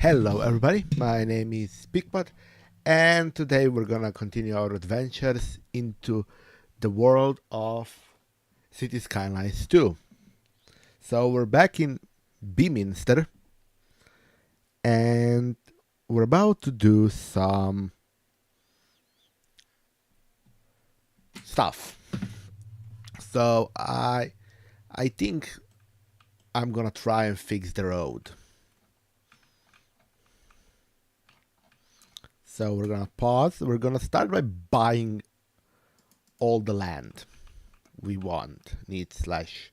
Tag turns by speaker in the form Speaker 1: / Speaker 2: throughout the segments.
Speaker 1: Hello everybody, my name is bigpod, and today we're gonna continue our adventures into the world of City Skylines 2. So we're back in Beaminster, and we're about to do some stuff. So I think I'm gonna try and fix the road. So we're gonna pause. We're gonna start by buying all the land we need slash.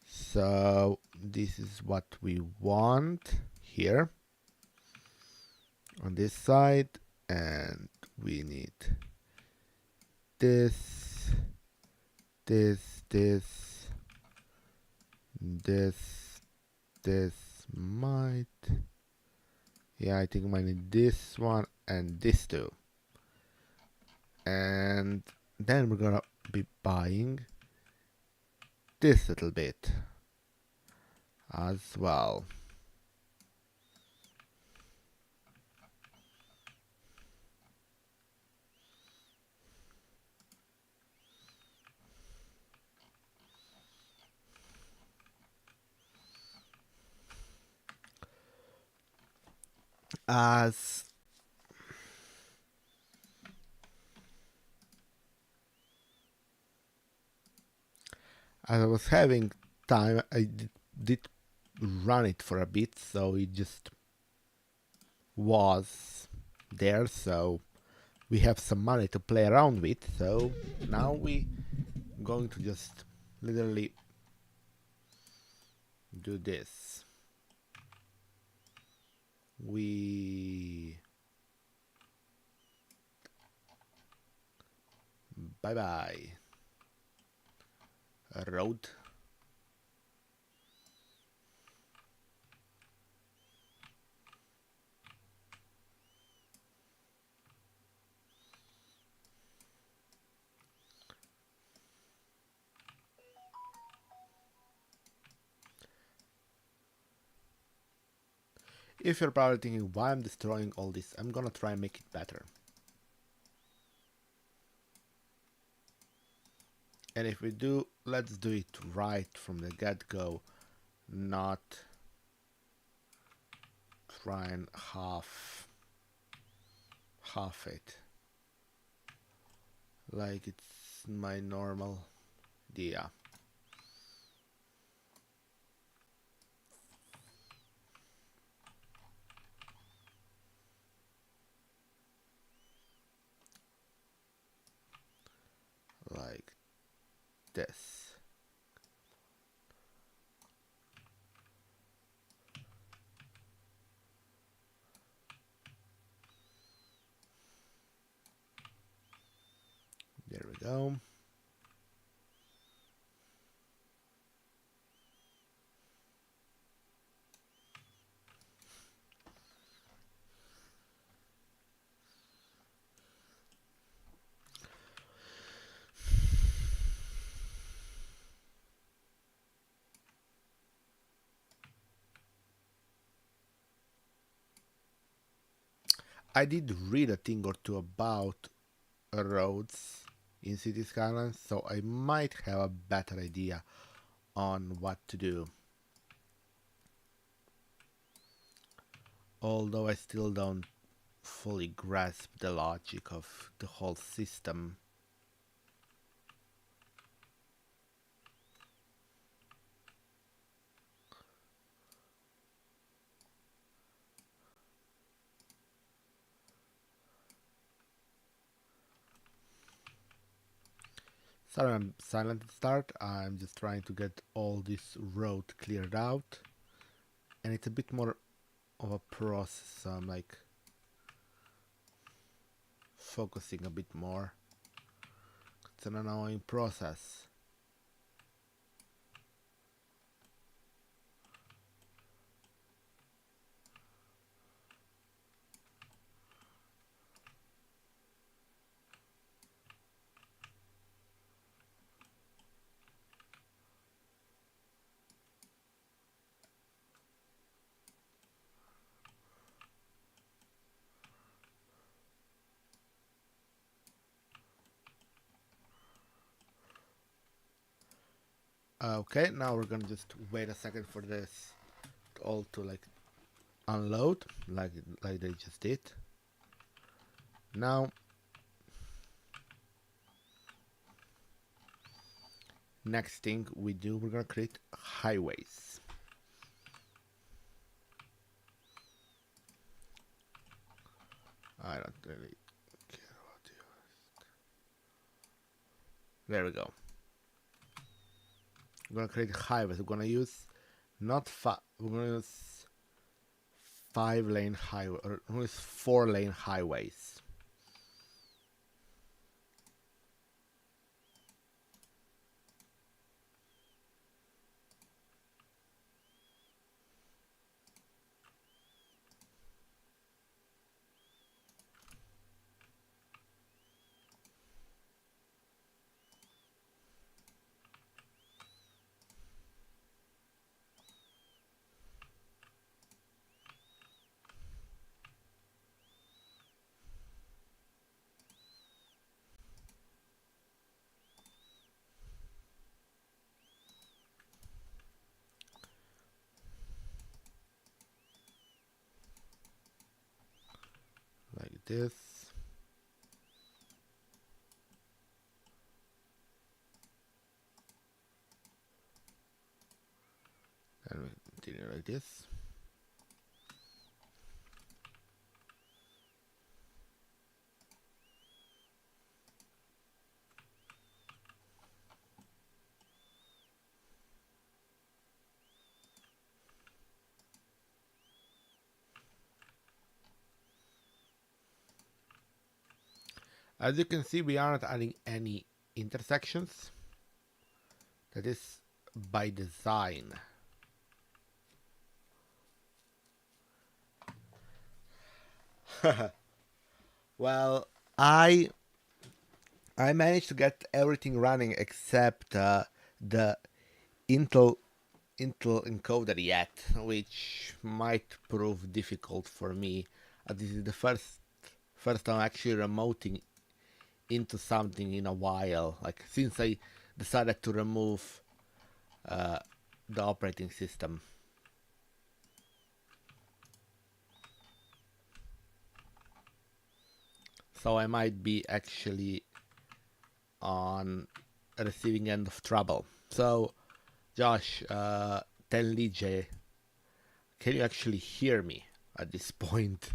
Speaker 1: So this is what we want here on this side, and we need this, this, this, this might, yeah, I think I might need this one and this too. And then we're gonna be buying this little bit as well. As I was having time, I did run it for a bit, so it just was there. So we have some money to play around with. So now we going to just literally do this. We bye bye road. If you're probably thinking why I'm destroying all this, I'm gonna try and make it better. And if we do, let's do it right from the get-go, not try and half it like it's my normal idea. Like this. There we go. I did read a thing or two about roads in City Skylines, so I might have a better idea on what to do. Although I still don't fully grasp the logic of the whole system. Sorry, I'm silent at start. I'm just trying to get all this road cleared out, and it's a bit more of a process, so I'm like focusing a bit more. It's an annoying process. Okay, now we're gonna just wait a second for this all to like unload, like they just did. Now, next thing we do, we're gonna create highways. I don't really care about you. There we go. We're gonna create highways. We're gonna use we're gonna use 5-lane highway, or we're gonna use 4-lane highways. Like this. And we continue like this. As you can see, we aren't adding any intersections. That is by design. Well, I managed to get everything running except the Intel encoder yet, which might prove difficult for me. This is the first time actually remoting into something in a while. Like since I decided to remove the operating system. So I might be actually on a receiving end of trouble. So, Josh, tell DJ, can you actually hear me at this point?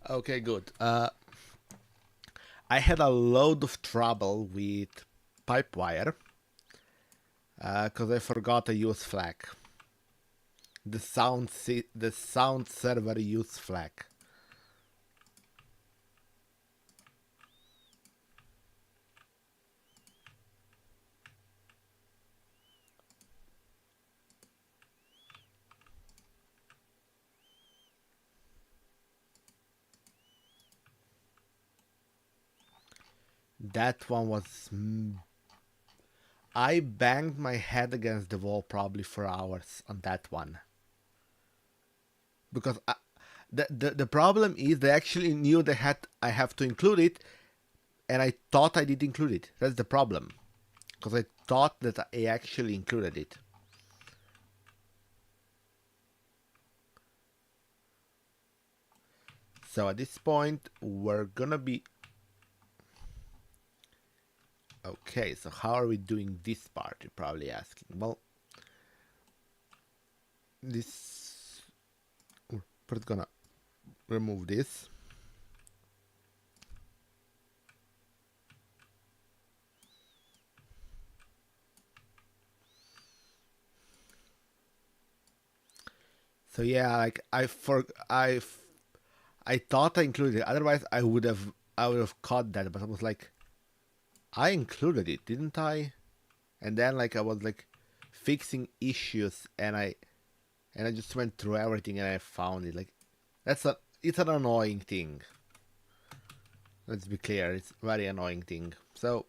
Speaker 1: Okay, good. I had a load of trouble with Pipewire because I forgot to use flag. The sound server use flag. That one was. I banged my head against the wall probably for hours on that one. Because the problem is they actually knew I have to include it, and I thought I did include it. That's the problem. Because I thought that I actually included it. So at this point, we're gonna be... Okay, so how are we doing this part, you're probably asking. Well, this... We're first gonna remove this. So yeah, like I thought I included it. Otherwise, I would have caught that. But I was like, I included it, didn't I? And then like I was like fixing issues, and I just went through everything and I found it. Like it's an annoying thing. Let's be clear, it's a very annoying thing. So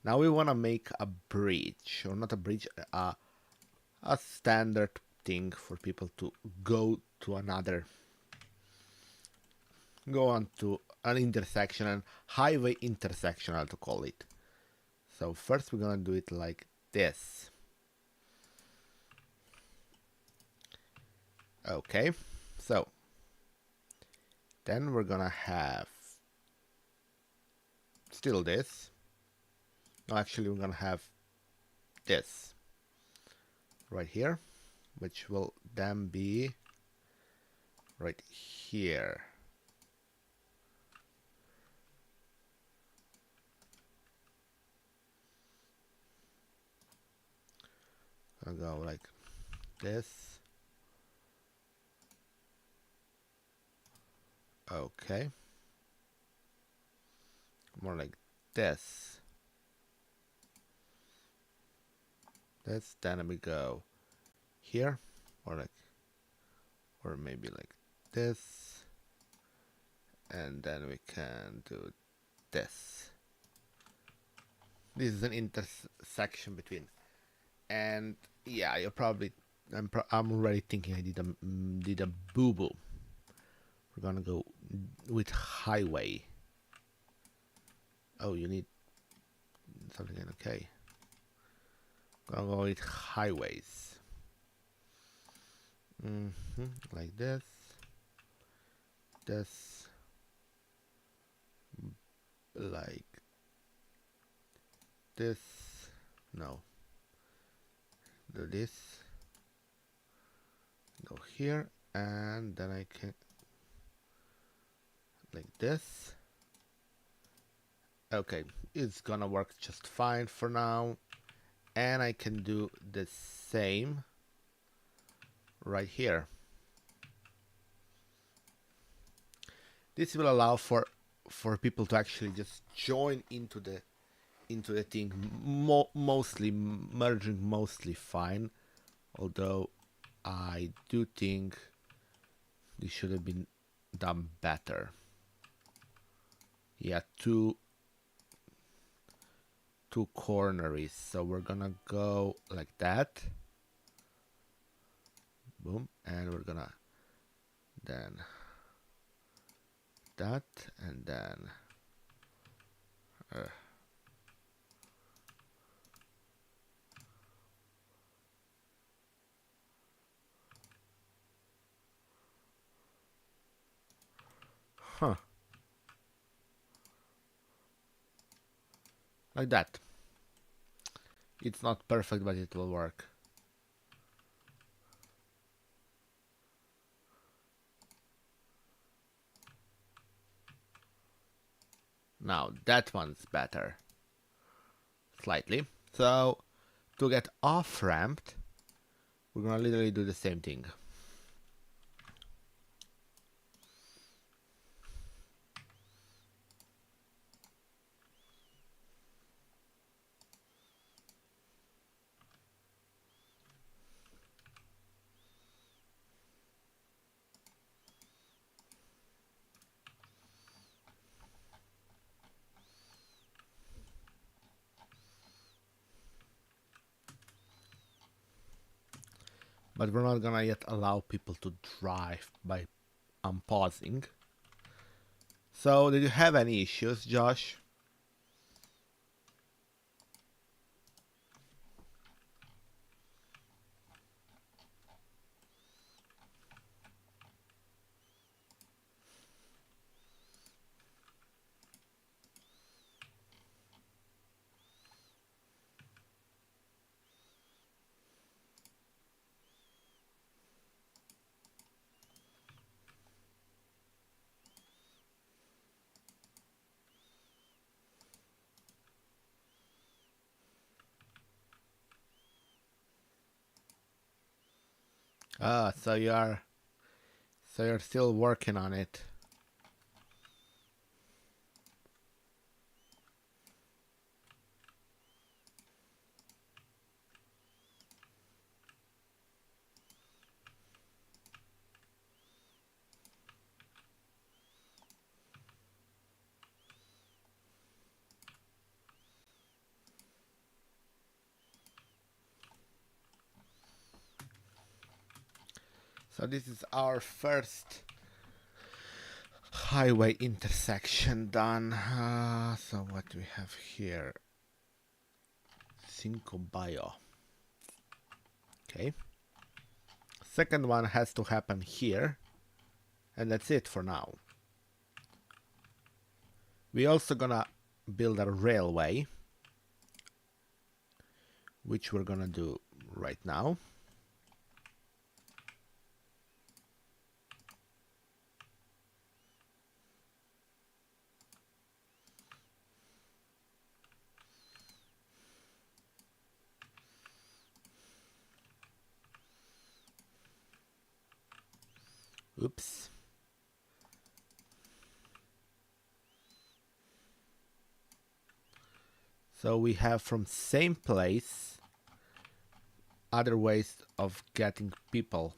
Speaker 1: Now we want to make a bridge, or not a bridge, a standard thing for people to go to another, go on to an intersection, and highway intersection, I'll to call it. So first we're gonna do it like this. Okay, so then we're gonna have still this. No, actually we're gonna have this right here, which will then be right here. I'll go like this. Okay. More like this. This, then we go here, or like, or maybe like this, and then we can do this. This is an intersection between, and yeah, you're probably, I'm already thinking I did a boo boo. We're gonna go with highway. Oh, you need something. Okay, gonna go with highways. Like this, like this. No, do this. Go here, and then I can like this. Okay, it's gonna work just fine for now, and I can do the same right here. This will allow for people to actually just join into the thing, mostly merging mostly fine, although I do think this should have been done better. Yeah, two corners, so we're gonna go like that. Boom, and we're gonna then that, and then like that. It's not perfect, but it will work. Now that one's better, slightly. So to get off ramped, we're gonna literally do the same thing. But we're not gonna yet allow people to drive by unpausing. So did you have any issues, Josh? Ah, so you're still working on it. So this is our first highway intersection done. So what we have here? Cinco Bayo. Okay. Second one has to happen here. And that's it for now. We also gonna build a railway, which we're gonna do right now. Oops. So we have from same place other ways of getting people.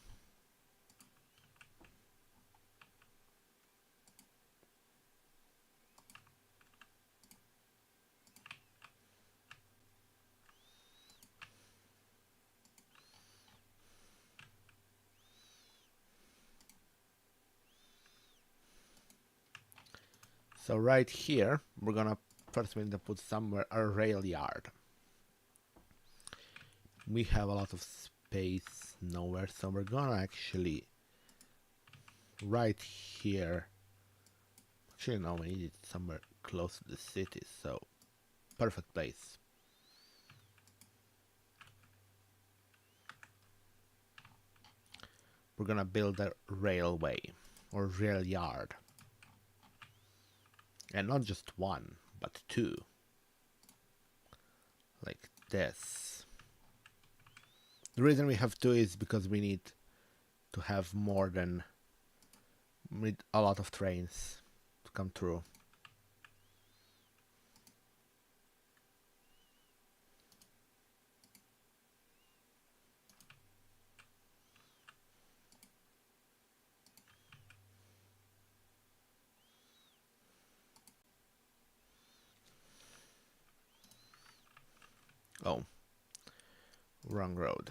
Speaker 1: So right here, we're gonna first we need to put somewhere a rail yard. We have a lot of space nowhere, so we're gonna actually right here. Actually, no, we need it somewhere close to the city, so perfect place. We're gonna build a railway or rail yard. And not just one, but two. Like this. The reason we have two is because we need to have a lot of trains to come through. Oh, wrong road.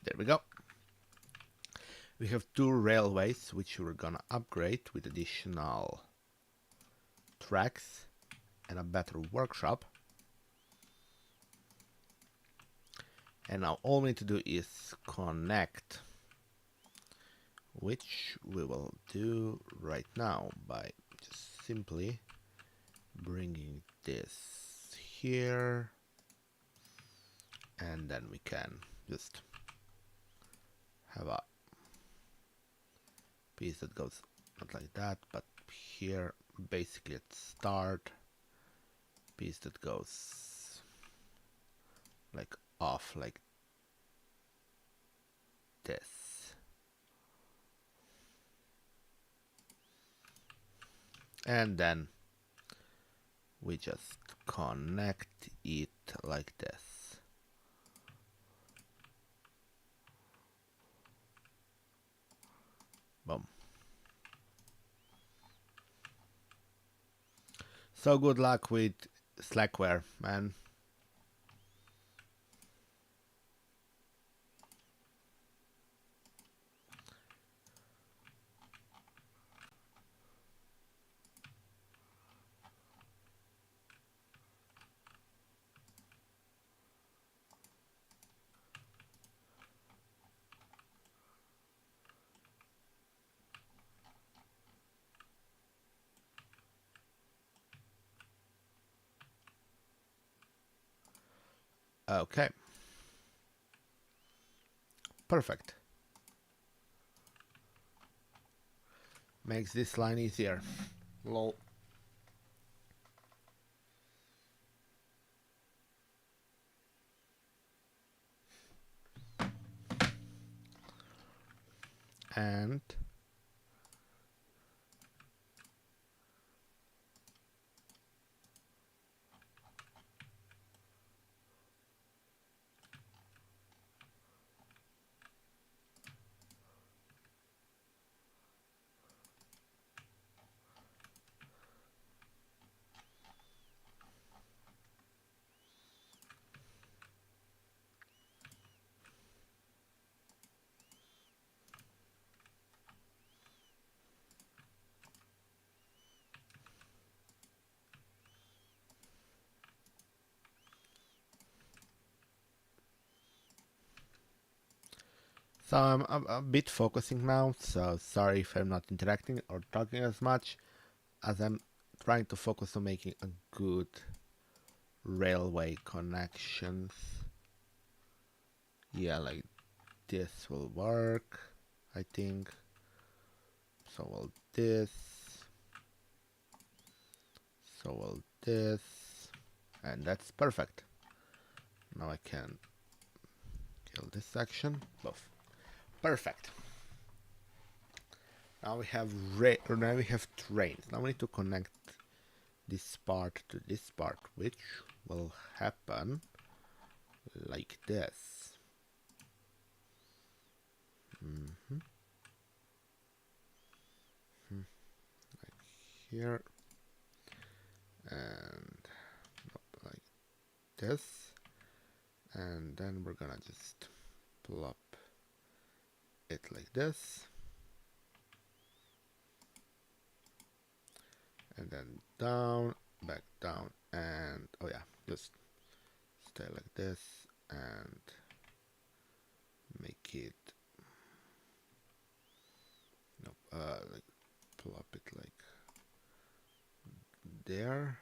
Speaker 1: There we go. We have two railways which we're gonna upgrade with additional tracks and a better workshop. And now all we need to do is connect, which we will do right now by just simply bringing this here, and then we can just have a piece that goes not like that, but here basically at start, piece that goes like off like this, and then we just connect it like this. Boom. So good luck with Slackware, man. Okay. Perfect. Makes this line easier. Lol. and so I'm a bit focusing now, so sorry if I'm not interacting or talking as much, as I'm trying to focus on making a good railway connections. Yeah, like this will work, I think. So will this, so will this, and that's perfect. Now I can kill this section. Both. Perfect. Now we have trains. Now we need to connect this part to this part, which will happen like this. Like here, and like this, and then we're gonna just plop it like this, and then down, back down, and oh yeah, just stay like this and make it like plop it like there.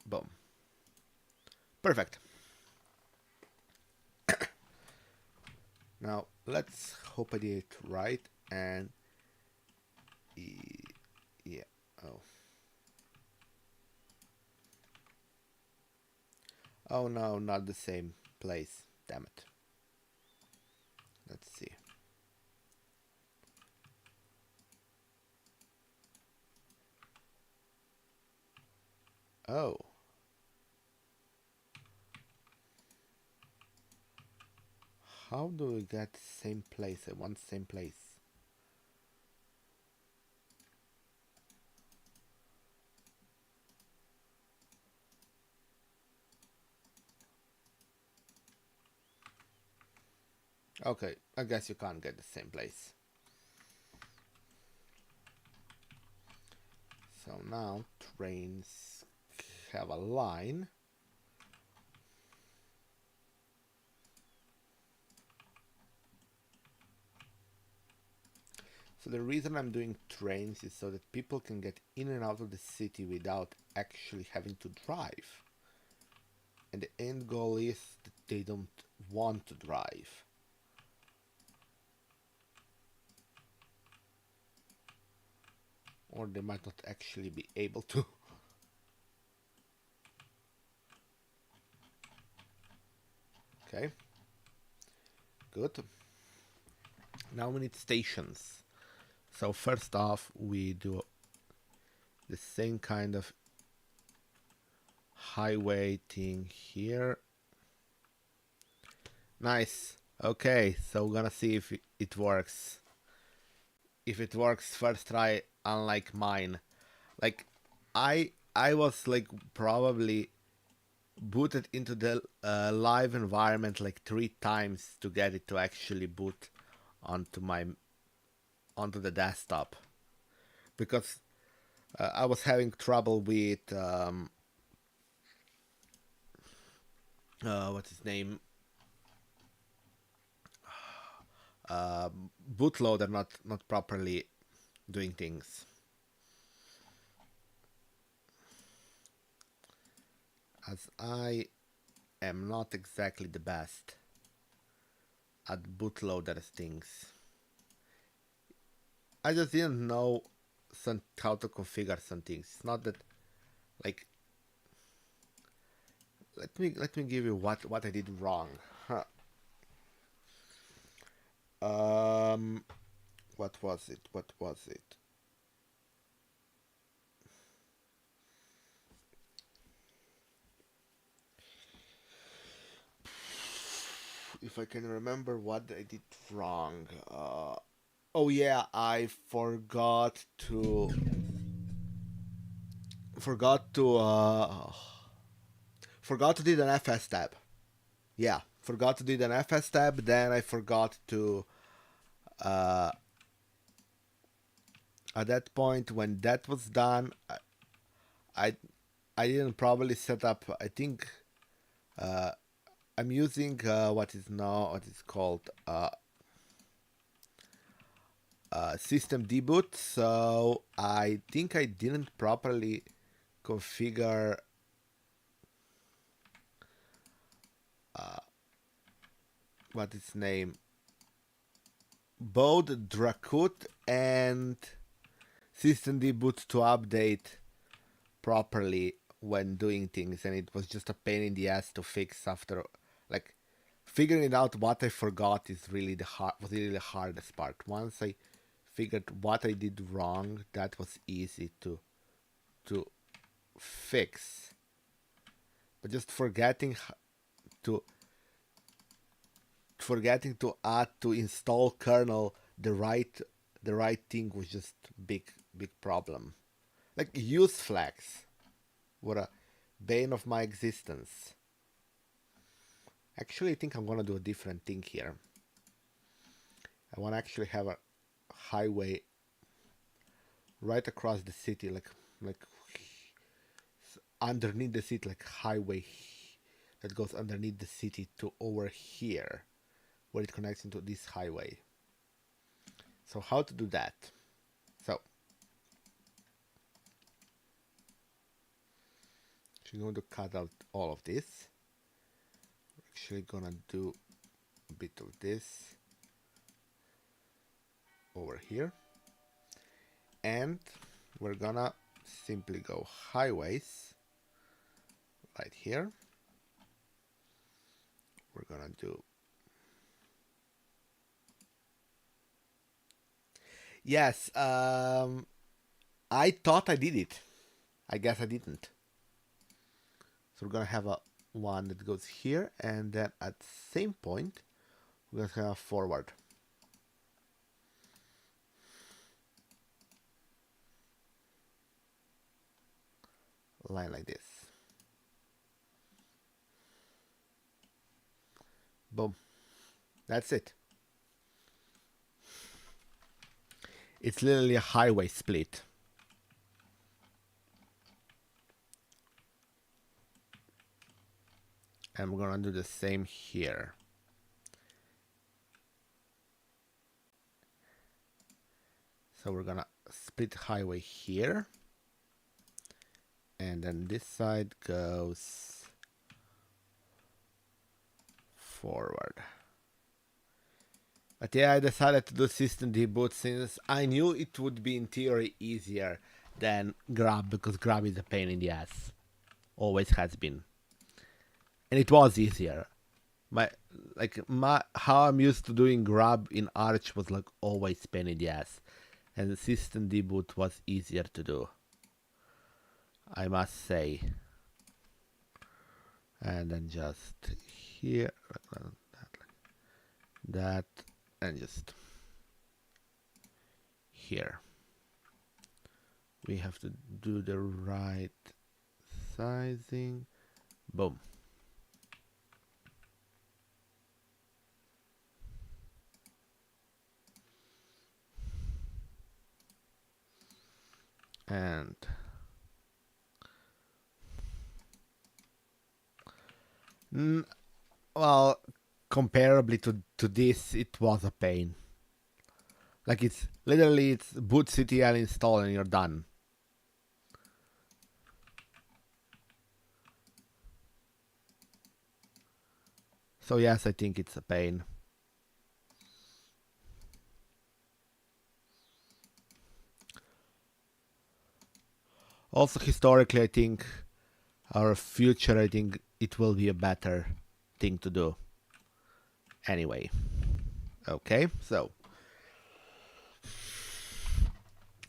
Speaker 1: Boom. Perfect. Now let's hope I did it right, and yeah. Oh no, not the same place. Damn it. Let's see. Oh. How do we get same place? I want same place. Okay, I guess you can't get the same place. So now trains have a line. So the reason I'm doing trains is so that people can get in and out of the city without actually having to drive. And the end goal is that they don't want to drive. Or they might not actually be able to. Okay. Good. Now we need stations. So first off, we do the same kind of highway thing here. Nice. Okay, so we're gonna see if it works. If it works first try, unlike mine. Like I was like probably booted into the live environment like 3 times to get it to actually boot onto the desktop, because I was having trouble with what's his name, bootloader not properly doing things. As I am not exactly the best at bootloader things. I just didn't know how to configure some things. It's not that, like, let me give you what I did wrong. Huh. Um, what was it? What was it? If I can remember what I did wrong. Oh yeah, I forgot to forgot to do an FS tab. Yeah, forgot to do an FS tab. Then I forgot to uh, at that point when that was done, I I didn't probably set up. I think uh, I'm using what is called system deboot. So I think I didn't properly configure what its name, both Drakut and system deboot to update properly when doing things, and it was just a pain in the ass to fix after, like, figuring out what I forgot is really was really the hardest part. Once I figured what I did wrong, that was easy to fix. But just to add to install kernel the right thing was just big problem. Like use flags were a bane of my existence. Actually, I think I'm gonna do a different thing here. I want to actually have a highway right across the city, like underneath the city, like highway that goes underneath the city to over here, where it connects into this highway. So how to do that? So I'm going to cut out all of this. We're actually gonna do a bit of this over here, and we're gonna simply go highways right here. We're gonna do, yes, I thought I did it. I guess I didn't. So we're gonna have a one that goes here, and then at the same point we're gonna have forward. Line like this. Boom. That's it. It's literally a highway split. And we're gonna do the same here. So we're gonna split highway here. And then this side goes forward. But yeah, I decided to do system deboot since I knew it would be in theory easier than grab, because grab is a pain in the ass. Always has been. And it was easier. How I'm used to doing grab in Arch was like always pain in the ass. And the system deboot was easier to do, I must say. And then just here, that, and just here. We have to do the right sizing. Boom. And well, comparably to this, it was a pain. Like it's boot ctl install and you're done. So yes, I think it's a pain. Also historically, I think our future, I think it will be a better thing to do. Anyway. Okay, so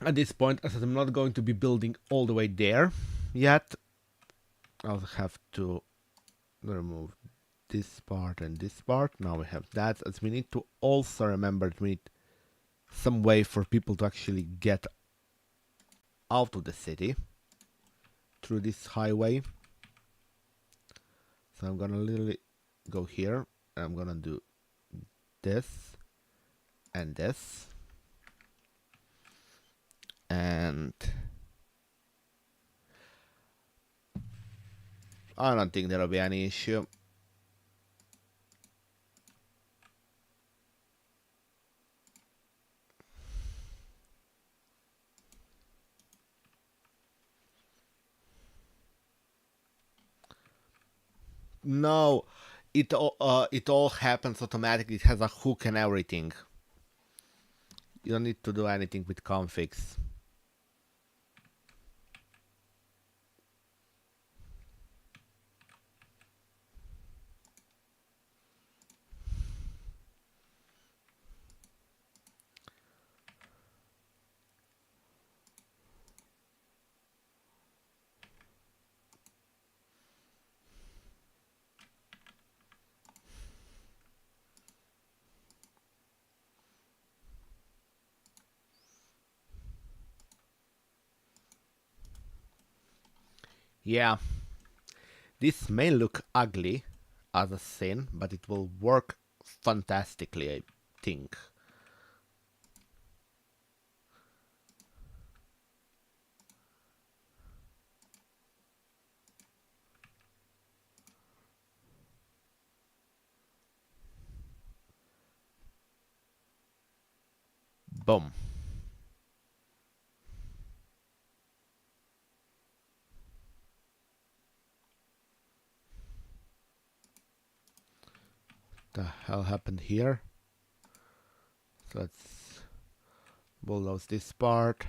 Speaker 1: at this point, as I'm not going to be building all the way there yet, I'll have to remove this part and this part. Now we have that, as we need to also remember that we need some way for people to actually get out of the city through this highway. So I'm gonna literally go here, and I'm gonna do this and this, and I don't think there'll be any issue. No, it all happens automatically. It has a hook and everything. You don't need to do anything with configs. Yeah, this may look ugly as a scene, but it will work fantastically, I think. Boom. The hell happened here? So let's bulldoze this part.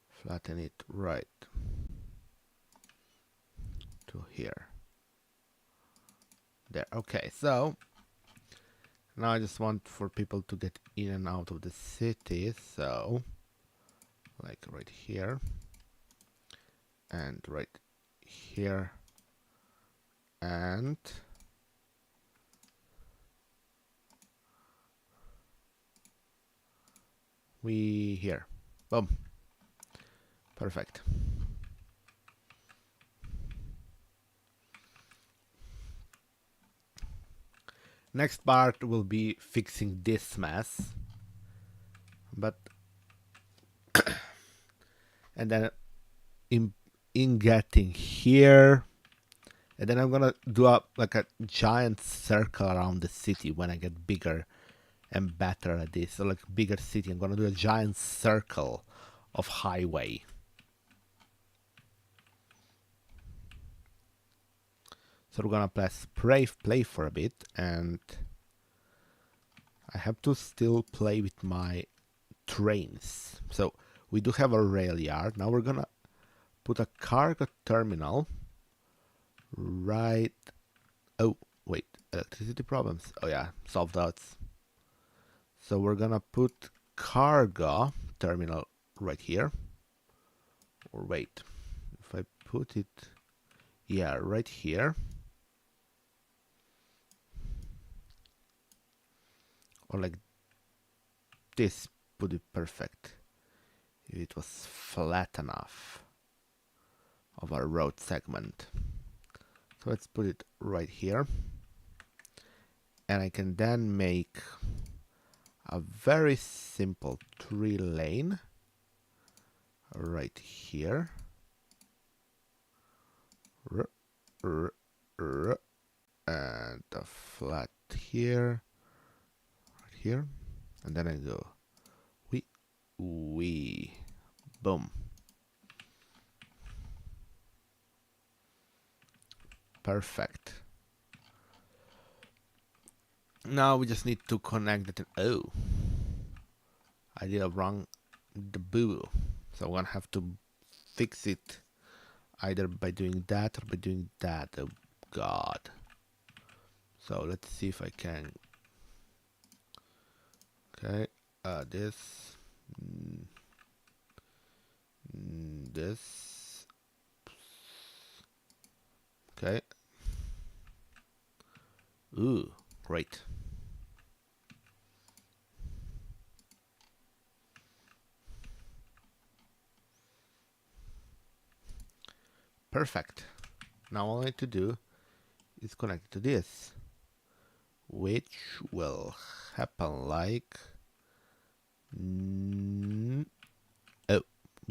Speaker 1: Flatten it right to here. There. Okay, so now I just want for people to get in and out of the city, so like right here and right here and we here. Boom. Perfect. Next part will be fixing this mess. But and then in getting here, and then I'm gonna do like a giant circle around the city when I get bigger and better at this. So like bigger city, I'm gonna do a giant circle of highway. So we're gonna play for a bit, and I have to still play with my trains. So we do have a rail yard. Now we're gonna put a cargo terminal right. Oh wait, electricity problems. Oh yeah, solved those. So we're gonna put cargo terminal right here. Or wait, if I put it, yeah, right here. Or like this would be perfect if it was flat enough of our road segment. So let's put it right here. And I can then make a very simple 3-lane right here. And a flat here. Right here. And then I go wee. Boom. Perfect. Now we just need to connect it. Oh, I did a wrong the boo. So I'm gonna have to fix it either by doing that or by doing that. Oh god. So let's see if I can. Okay, this, this. Okay. Ooh, great. Perfect. Now all I need to do is connect it to this, which will happen like. Oh,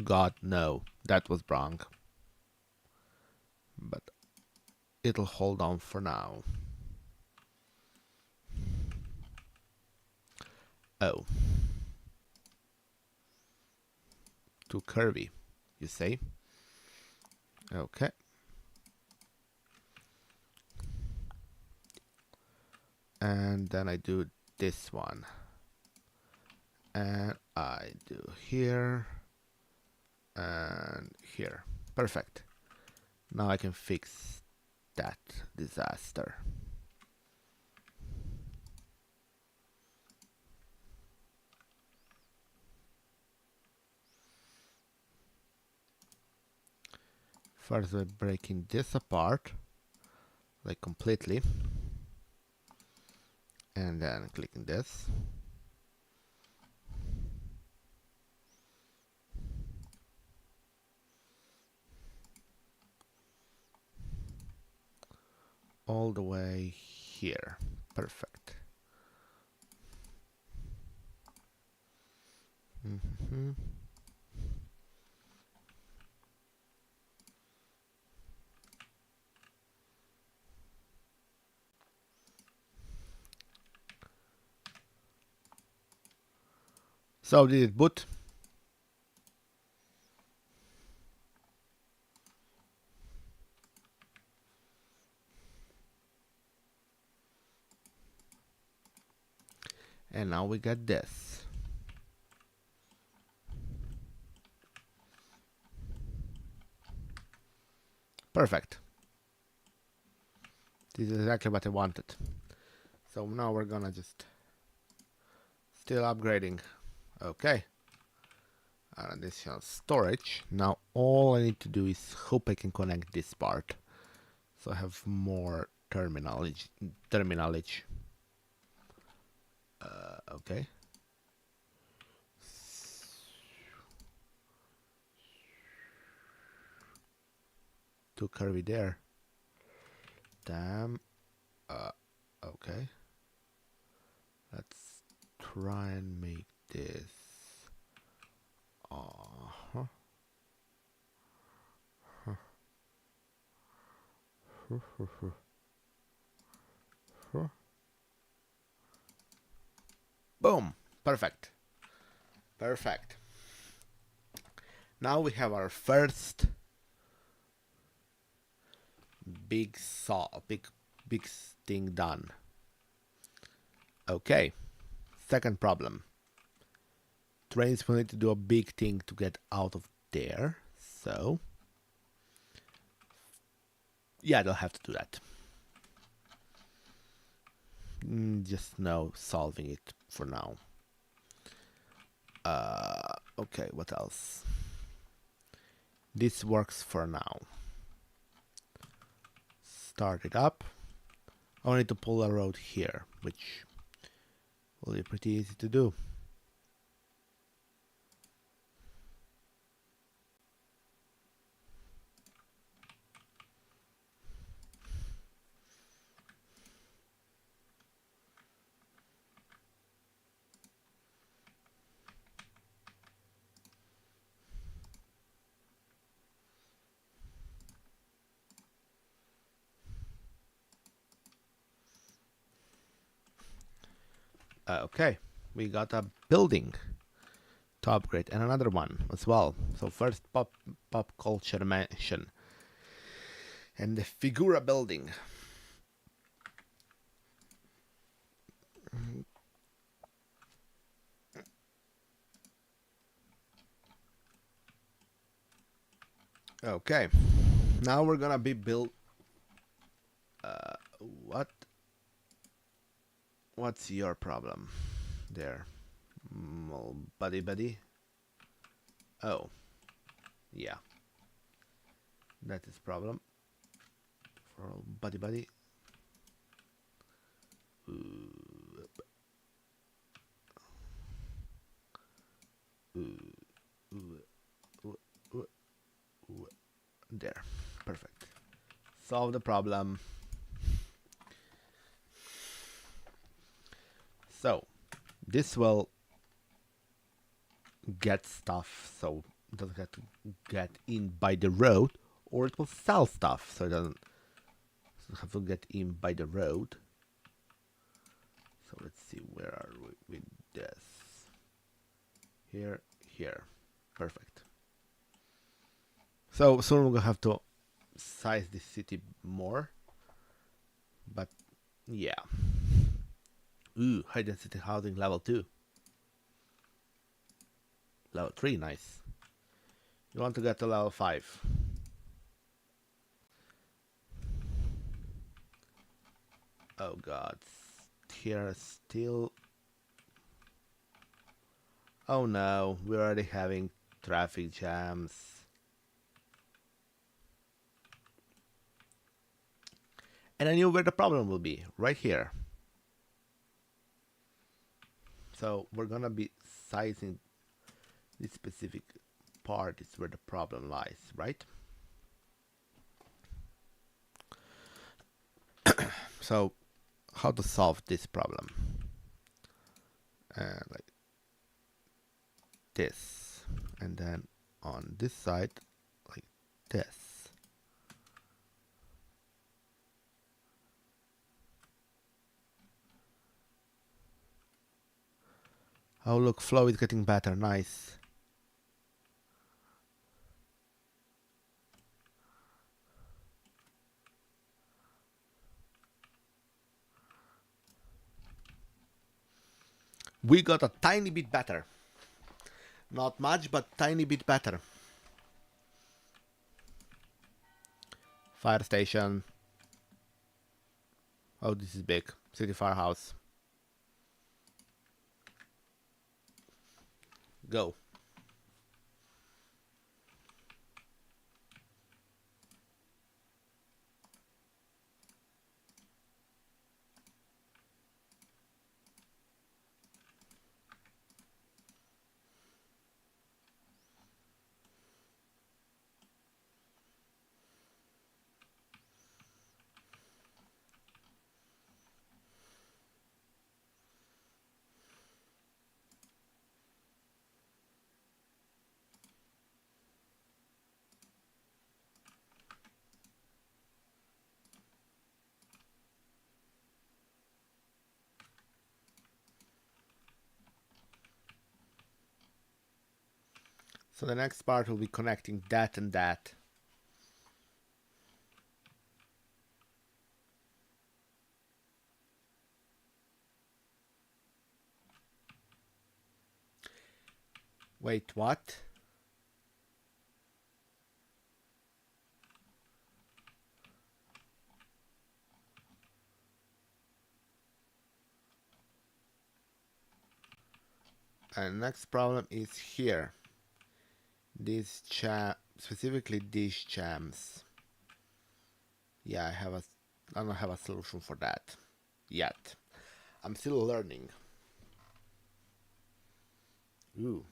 Speaker 1: God, no, that was wrong. But it'll hold on for now. Oh. Too curvy, you say? Okay. And then I do this one. And I do here and here. Perfect. Now I can fix that disaster. First we're breaking this apart, like completely. And then clicking this. All the way here. Perfect. So did it boot? And now we got this. Perfect. This is exactly what I wanted. So now we're gonna just still upgrading. Okay. Additional storage. Now all I need to do is hope I can connect this part, so I have more terminology. Okay. Too curvy there. Damn. Okay. Let's try and make this. Uh-huh. Boom. Perfect. Perfect. Now we have our first big thing done. Okay. Second problem. Trains will need to do a big thing to get out of there. So yeah, they'll have to do that. Just no solving it for now. Okay, what else? This works for now. Start it up. I need to pull a road here, which will be pretty easy to do. Okay, we got a building to upgrade and another one as well. So first pop culture mansion and the Figura building. Okay, now we're gonna be built. What? What's your problem there? Buddy? Oh, yeah. That is problem. For all buddy. Ooh. Ooh. Ooh. Ooh. Ooh. Ooh. There. Perfect. Solve the problem. So, this will get stuff, so it doesn't have to get in by the road, or it will sell stuff, so it doesn't have to get in by the road. So let's see, where are we with this? Here. Perfect. So soon we're gonna have to size this city more, but yeah. Ooh, high density housing level 2. Level 3, nice. You want to get to level 5. Oh god. Here still. Oh no, we're already having traffic jams. And I knew where the problem will be, right here. So we're gonna be sizing this specific part is where the problem lies, right? So how to solve this problem? Like this, and then on this side like this. Oh look, flow is getting better, nice. We got a tiny bit better. Not much, but tiny bit better. Fire station. Oh, this is big. City firehouse. Go. So the next part will be connecting that and that. Wait, what? And next problem is here. These specifically these jams. Yeah, I don't have a solution for that yet. I'm still learning. Ooh.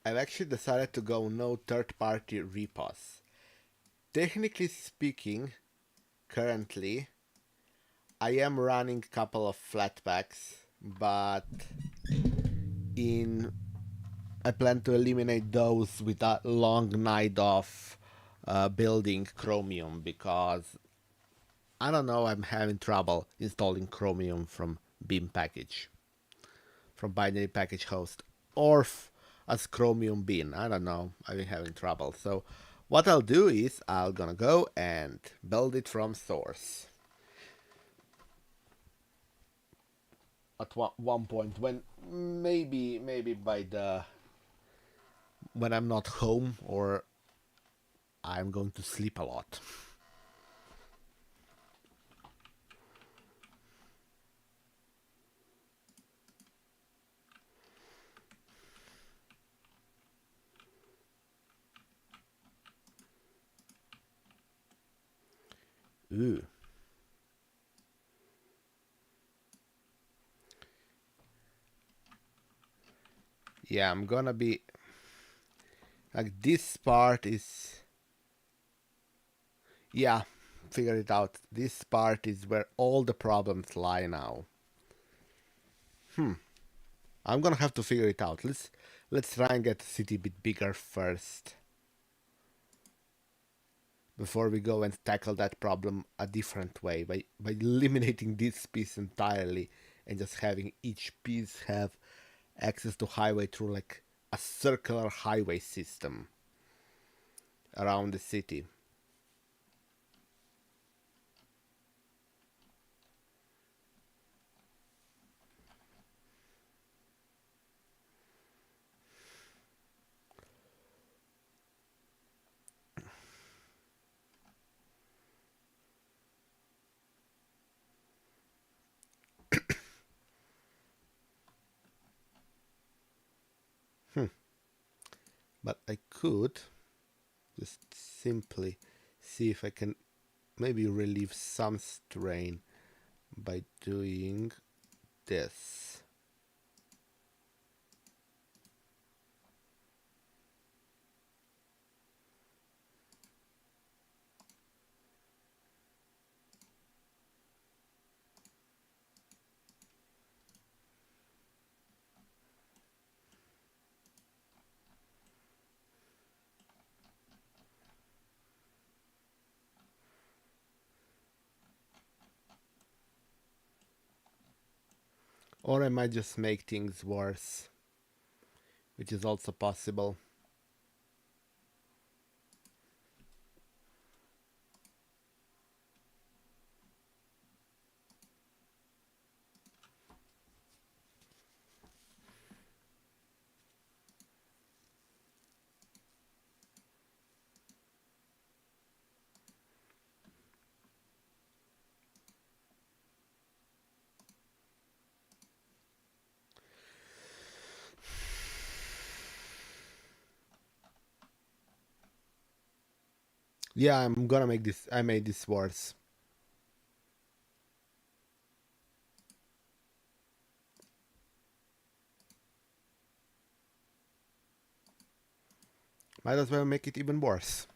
Speaker 1: I've actually decided to go no third-party repos. Technically speaking, currently, I am running a couple of flatpaks, but I plan to eliminate those with a long night of building Chromium, because I don't know, I'm having trouble installing Chromium from Bin package, from binary package host, or as Chromium bin. I don't know, I've been having trouble. So what I'll do is I'll gonna go and build it from source. at one point when maybe by the when I'm not home or I'm going to sleep a lot. Ooh. Yeah, I'm gonna be like this part is yeah, figure it out. This part is where all the problems lie now. I'm gonna have to figure it out. Let's try and get the city a bit bigger first before we go and tackle that problem a different way by eliminating this piece entirely and just having each piece have access to highway through like a circular highway system around the city. But I could just simply see if I can maybe relieve some strain by doing this. Or I might just make things worse, which is also possible. Yeah, I'm gonna make this. I made this worse. Might as well make it even worse.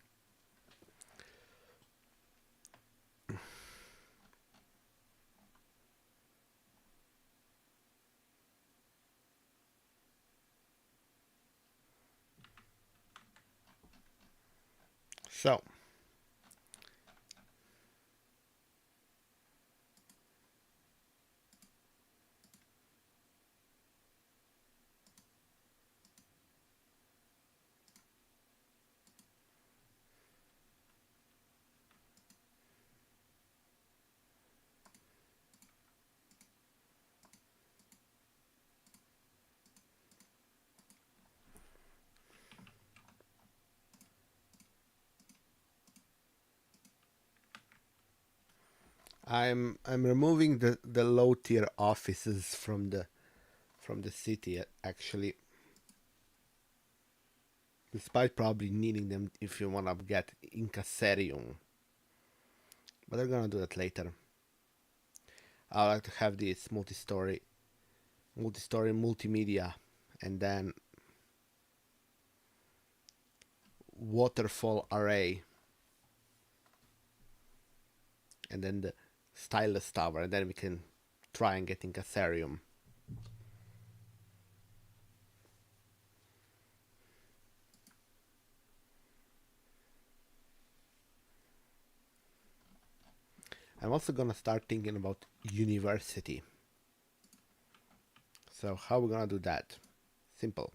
Speaker 1: So, I'm removing the low tier offices from the city actually, despite probably needing them if you wanna get Incassarium. But they're gonna do that later. I like to have this multi-story multimedia, and then waterfall array, and then the stylus tower, and then we can try and get Incassarium. I'm also gonna start thinking about university. So how are we gonna do that? Simple.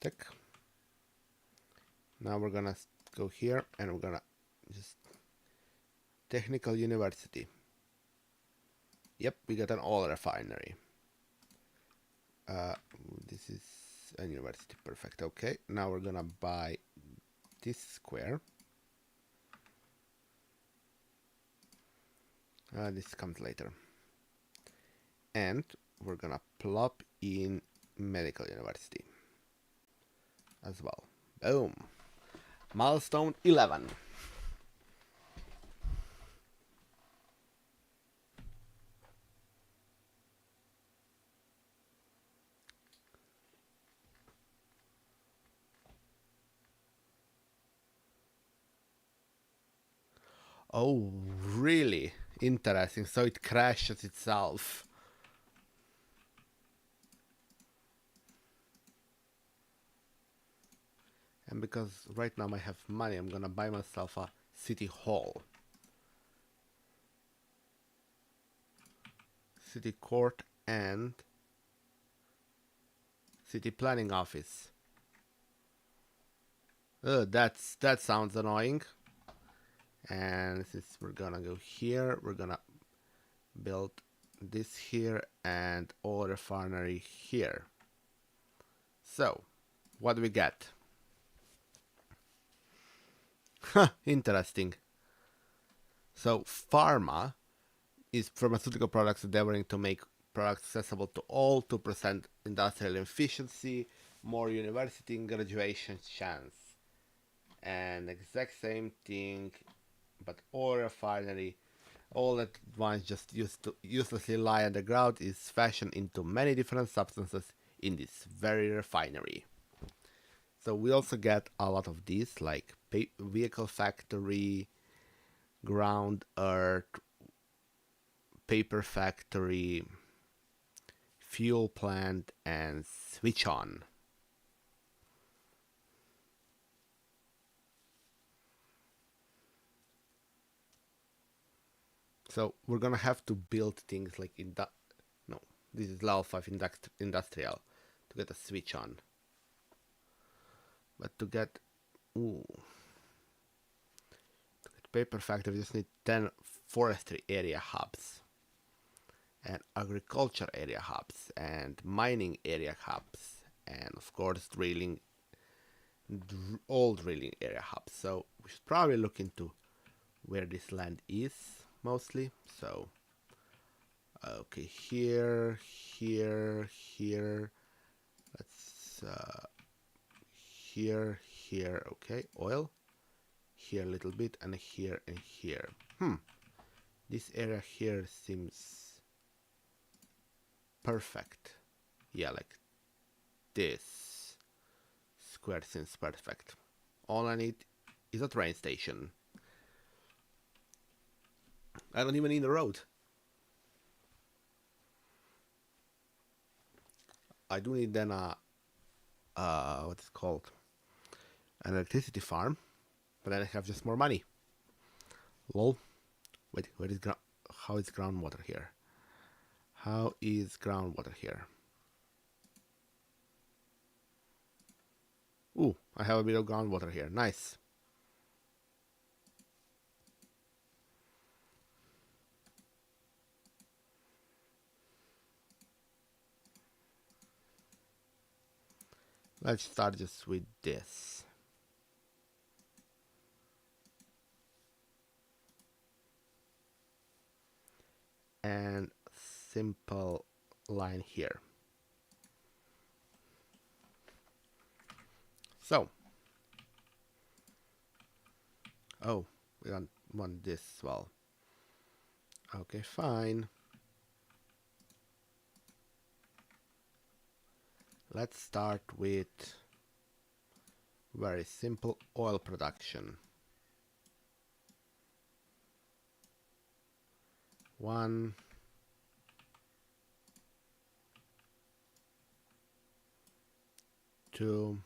Speaker 1: Tick. Now we're gonna go here and we're gonna just technical university. Yep, we got an oil refinery. This is a university, perfect. Okay, now we're gonna buy this square. This comes later. And we're gonna plop in medical university as well. Boom. Milestone 11. Oh, really? Interesting. So it crashes itself. And because right now I have money, I'm gonna buy myself a city hall. City court and city planning office. That sounds annoying. And since we're gonna go here, we're gonna build this here and oil refinery here. So, what do we get? Interesting. So, pharma is pharmaceutical products endeavoring to make products accessible to all, 2% industrial efficiency, more university graduation chance. And exact same thing, but oil refinery, all that ones just used to uselessly lie on the ground is fashioned into many different substances in this very refinery. So we also get a lot of these, like vehicle factory, ground earth, paper factory, fuel plant, and switch on. So we're gonna have to build things like no, this is level 5 industrial to get a switch on. But to get paper factory, we just need 10 forestry area hubs and agriculture area hubs and mining area hubs and of course all drilling area hubs. So we should probably look into where this land is mostly. So okay, here, let's here, okay, oil here a little bit, and here and here. This area here seems perfect. Yeah, like this square seems perfect. All I need is a train station. I don't even need a road. I do need then a what's it called, an electricity farm, but then I have just more money. Lol. Wait, where is how is groundwater here? How is groundwater here? Ooh, I have a bit of groundwater here. Nice. Let's start just with this. And simple line here. So, oh, we don't want this as well. Okay, fine. Let's start with very simple oil production. 1, 2,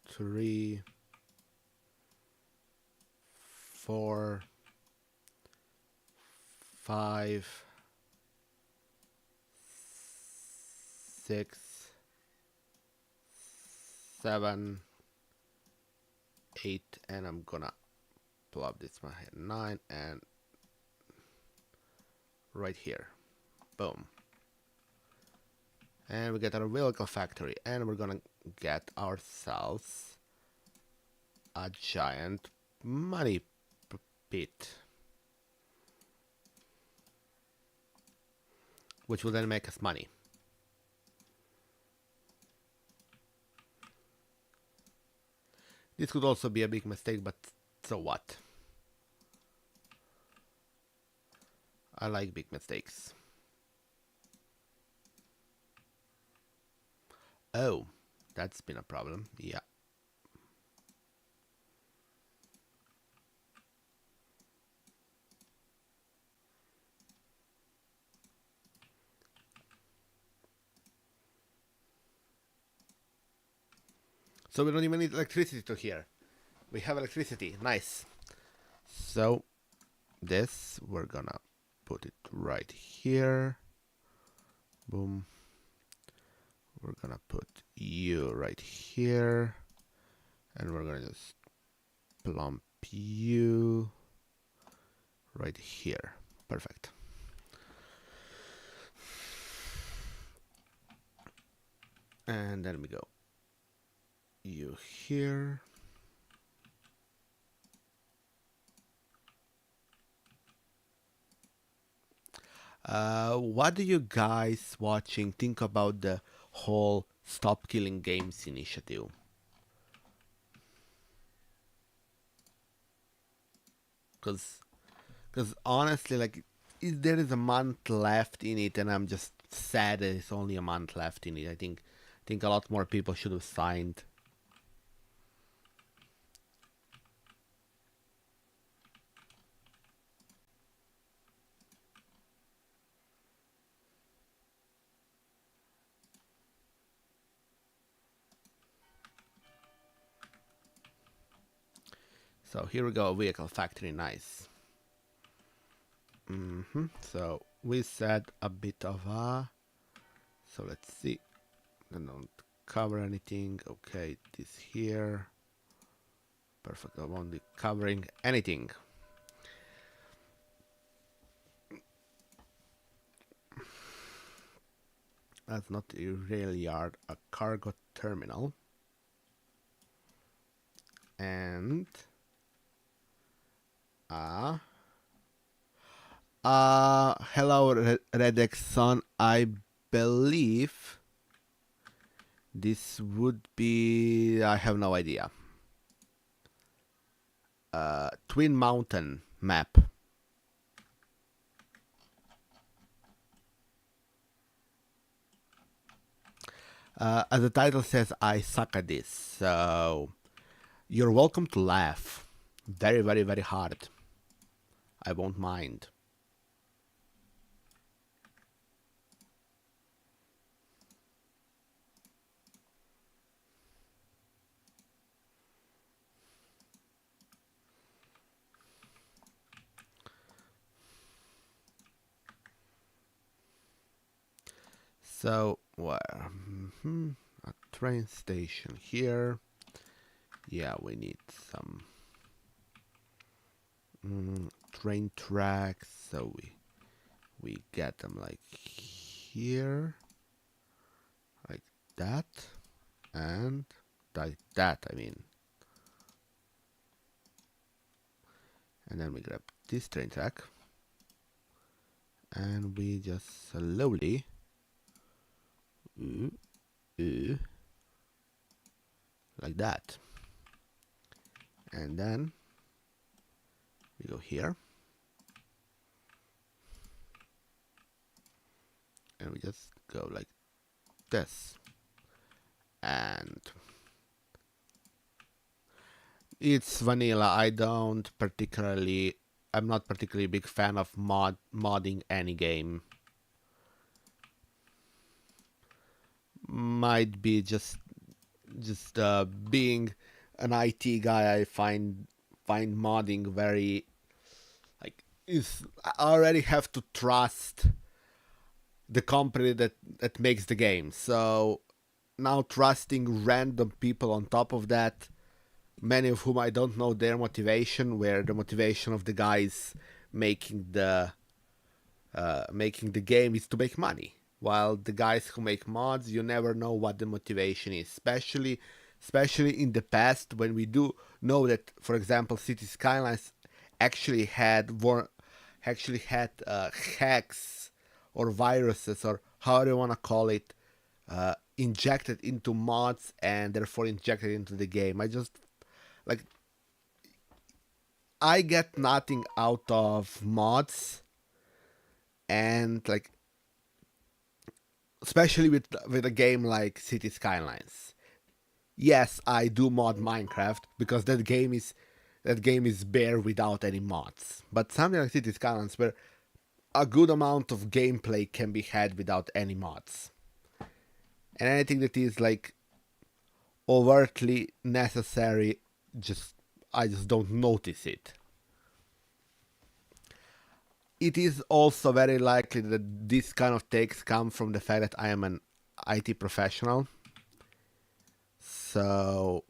Speaker 1: 3, 4, 5, 6, 7, 8, and I'm gonna plop this one here 9, and right here, boom. And we get our vehicle factory, and we're gonna get ourselves a giant money pit, which will then make us money. This could also be a big mistake, but so what? I like big mistakes. Oh, that's been a problem. Yeah. So we don't even need electricity to here. We have electricity. Nice. So this, we're gonna put it right here. Boom. We're gonna put you right here. And we're gonna just plump you right here. Perfect. And then we go you here. What do you guys watching think about the whole Stop Killing Games initiative? Because honestly, like, there is a month left in it, and I'm just sad that it's only a month left in it. I think a lot more people should have signed. So here we go, vehicle factory, nice. So we said a bit of a. So let's see. I don't cover anything. Okay, this here. Perfect. I won't be covering anything. That's not a rail yard, a cargo terminal. And hello, Redex son. I believe this would be. I have no idea. Twin Mountain map. As the title says, I suck at this. So you're welcome to laugh. Very, very, very hard. I won't mind. So, where? A train station here. Yeah, we need some train tracks. So we get them like here, like that, and like that. I mean, and then we grab this train track, and we just slowly. Like that, and then we go here, and we just go like this, and it's vanilla. I'm not particularly big fan of modding any game. Might be just being an IT guy, I find modding very like I already have to trust the company that makes the game. So now trusting random people on top of that, many of whom I don't know their motivation, where the motivation of the guys making the game is to make money. While the guys who make mods, you never know what the motivation is, especially in the past, when we do know that, for example, City Skylines actually had hacks or viruses, or however you want to call it, injected into mods and therefore injected into the game. Like I get nothing out of mods, and like especially with a game like City Skylines. Yes, I do mod Minecraft because that game is bare without any mods. But something like City Skylines, where a good amount of gameplay can be had without any mods, and anything that is like overtly necessary, just I just don't notice it. It is also very likely that this kind of takes come from the fact that I am an IT professional. So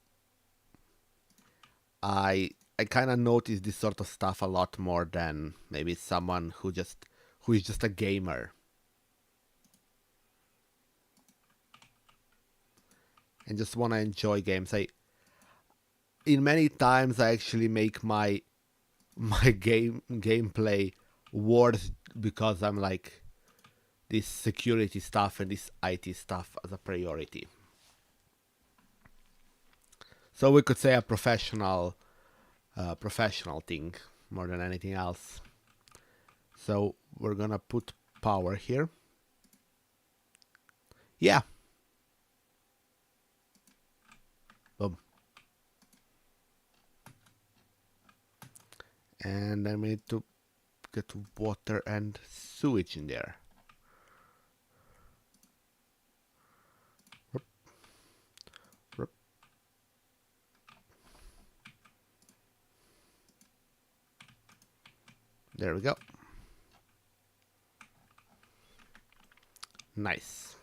Speaker 1: I kind of notice this sort of stuff a lot more than maybe someone who is just a gamer and just want to enjoy games. In many times I actually make my gameplay worse because I'm like this security stuff and this IT stuff as a priority. So we could say a professional thing more than anything else. So we're gonna put power here. Yeah. Boom. And then we need to get water and sewage in there. There we go. Nice.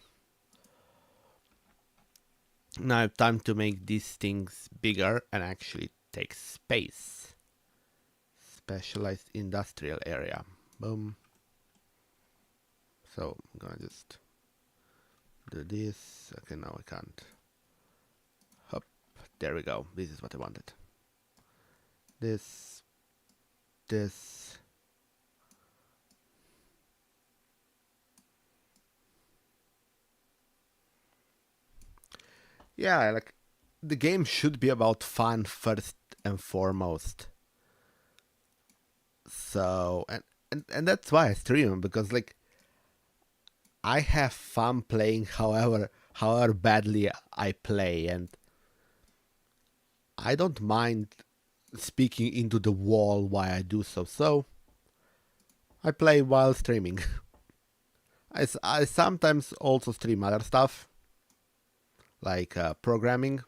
Speaker 1: Now I have time to make these things bigger and actually take space. Specialized industrial area. Boom. So I'm gonna just do this. Okay, now I can't. Hop. There we go. This is what I wanted. This. Yeah, like the game should be about fun first and foremost. So and that's why I stream, because like I have fun playing however badly I play, and I don't mind speaking into the wall while I do so. So I play while streaming. I sometimes also stream other stuff like programming.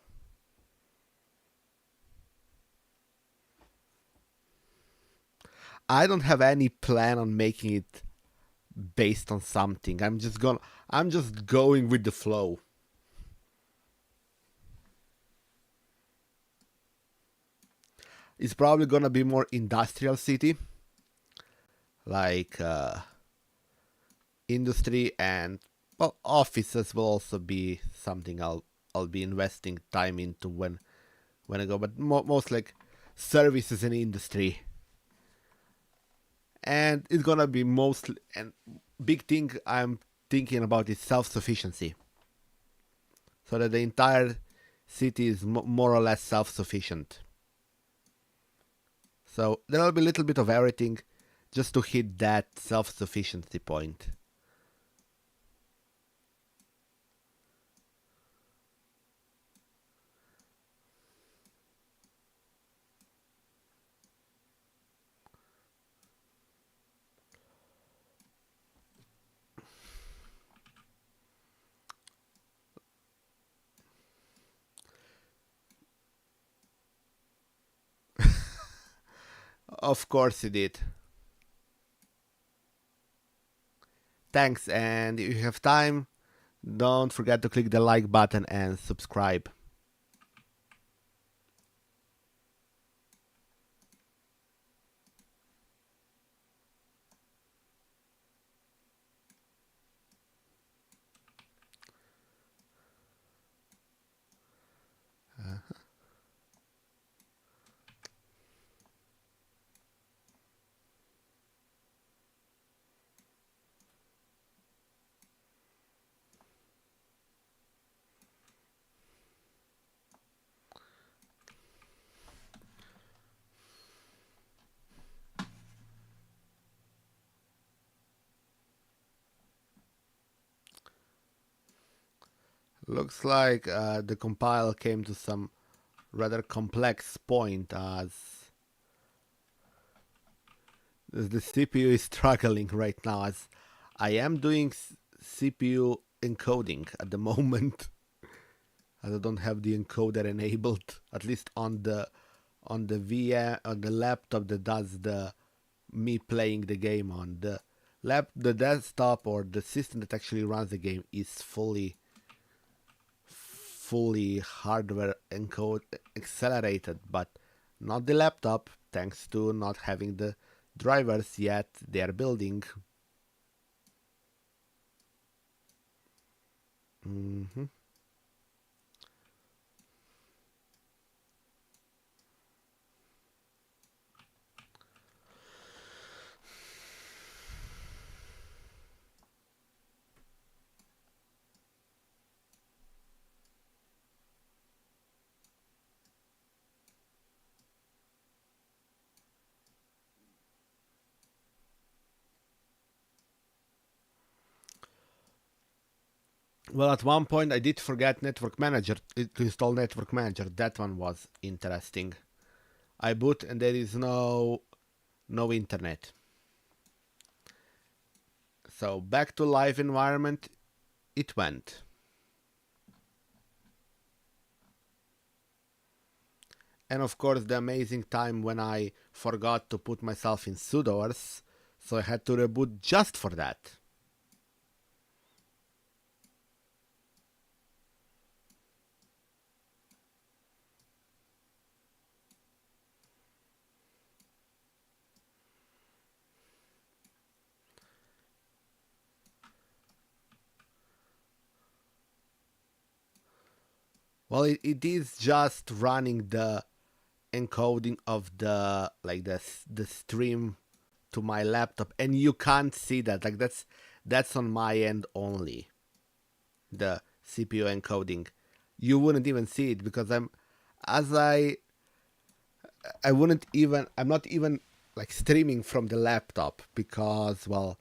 Speaker 1: I don't have any plan on making it based on something. I'm just going with the flow. It's probably gonna be more industrial city, like industry, and well, offices will also be something I'll be investing time into when I go, but most like services and industry. And it's gonna be mostly, and big thing I'm thinking about is self-sufficiency, so that the entire city is more or less self-sufficient. So there will be a little bit of everything just to hit that self-sufficiency point. Of course you did. Thanks, and if you have time, don't forget to click the like button and subscribe. Looks like the compile came to some rather complex point as the CPU is struggling right now, as I am doing CPU encoding at the moment, as I don't have the encoder enabled, at least on the VM on the laptop that does the me playing the game on the desktop, or the system that actually runs the game is fully hardware encode accelerated, but not the laptop, thanks to not having the drivers yet they are building. Mm-hmm. Well, at one point I did forget Network Manager to install Network Manager. That one was interesting. I boot and there is no internet. So back to live environment it went. And of course the amazing time when I forgot to put myself in sudoers, so I had to reboot just for that. Well, it is just running the encoding of the stream to my laptop, and you can't see that. Like that's on my end only. The CPU encoding, you wouldn't even see it because as I wouldn't even I'm not even like streaming from the laptop, because well,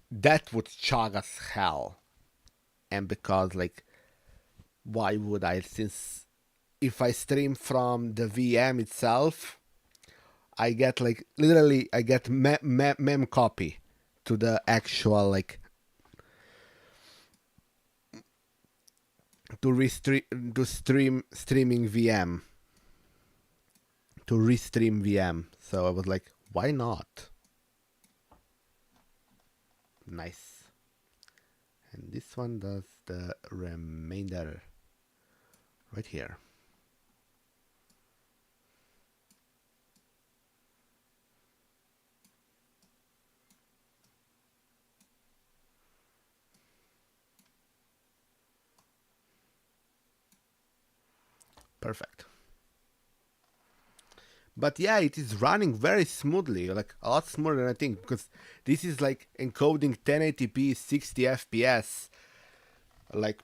Speaker 1: that would chug as hell, and because like why would I, since if I stream from the VM itself, I get like literally I get mem copy to the actual like to restream to streaming VM to restream VM. So I was like, why not? Nice. And this one does the remainder right here. Perfect. But yeah, it is running very smoothly, like a lot smoother than I think, because this is like encoding 1080p 60 FPS like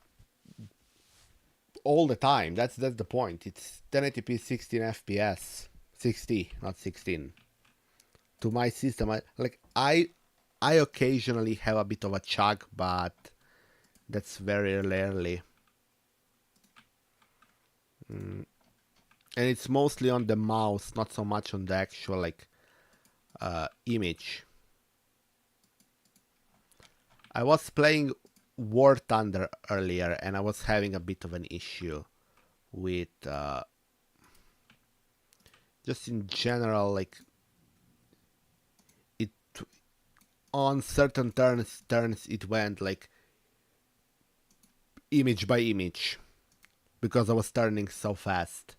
Speaker 1: all the time. That's the point. It's 1080p 16 FPS, 60, not 16. To my system, I occasionally have a bit of a chug, but that's very rarely. And it's mostly on the mouse, not so much on the actual like image. I was playing War Thunder earlier, and I was having a bit of an issue with just in general, like it on certain turns it went like image by image because I was turning so fast.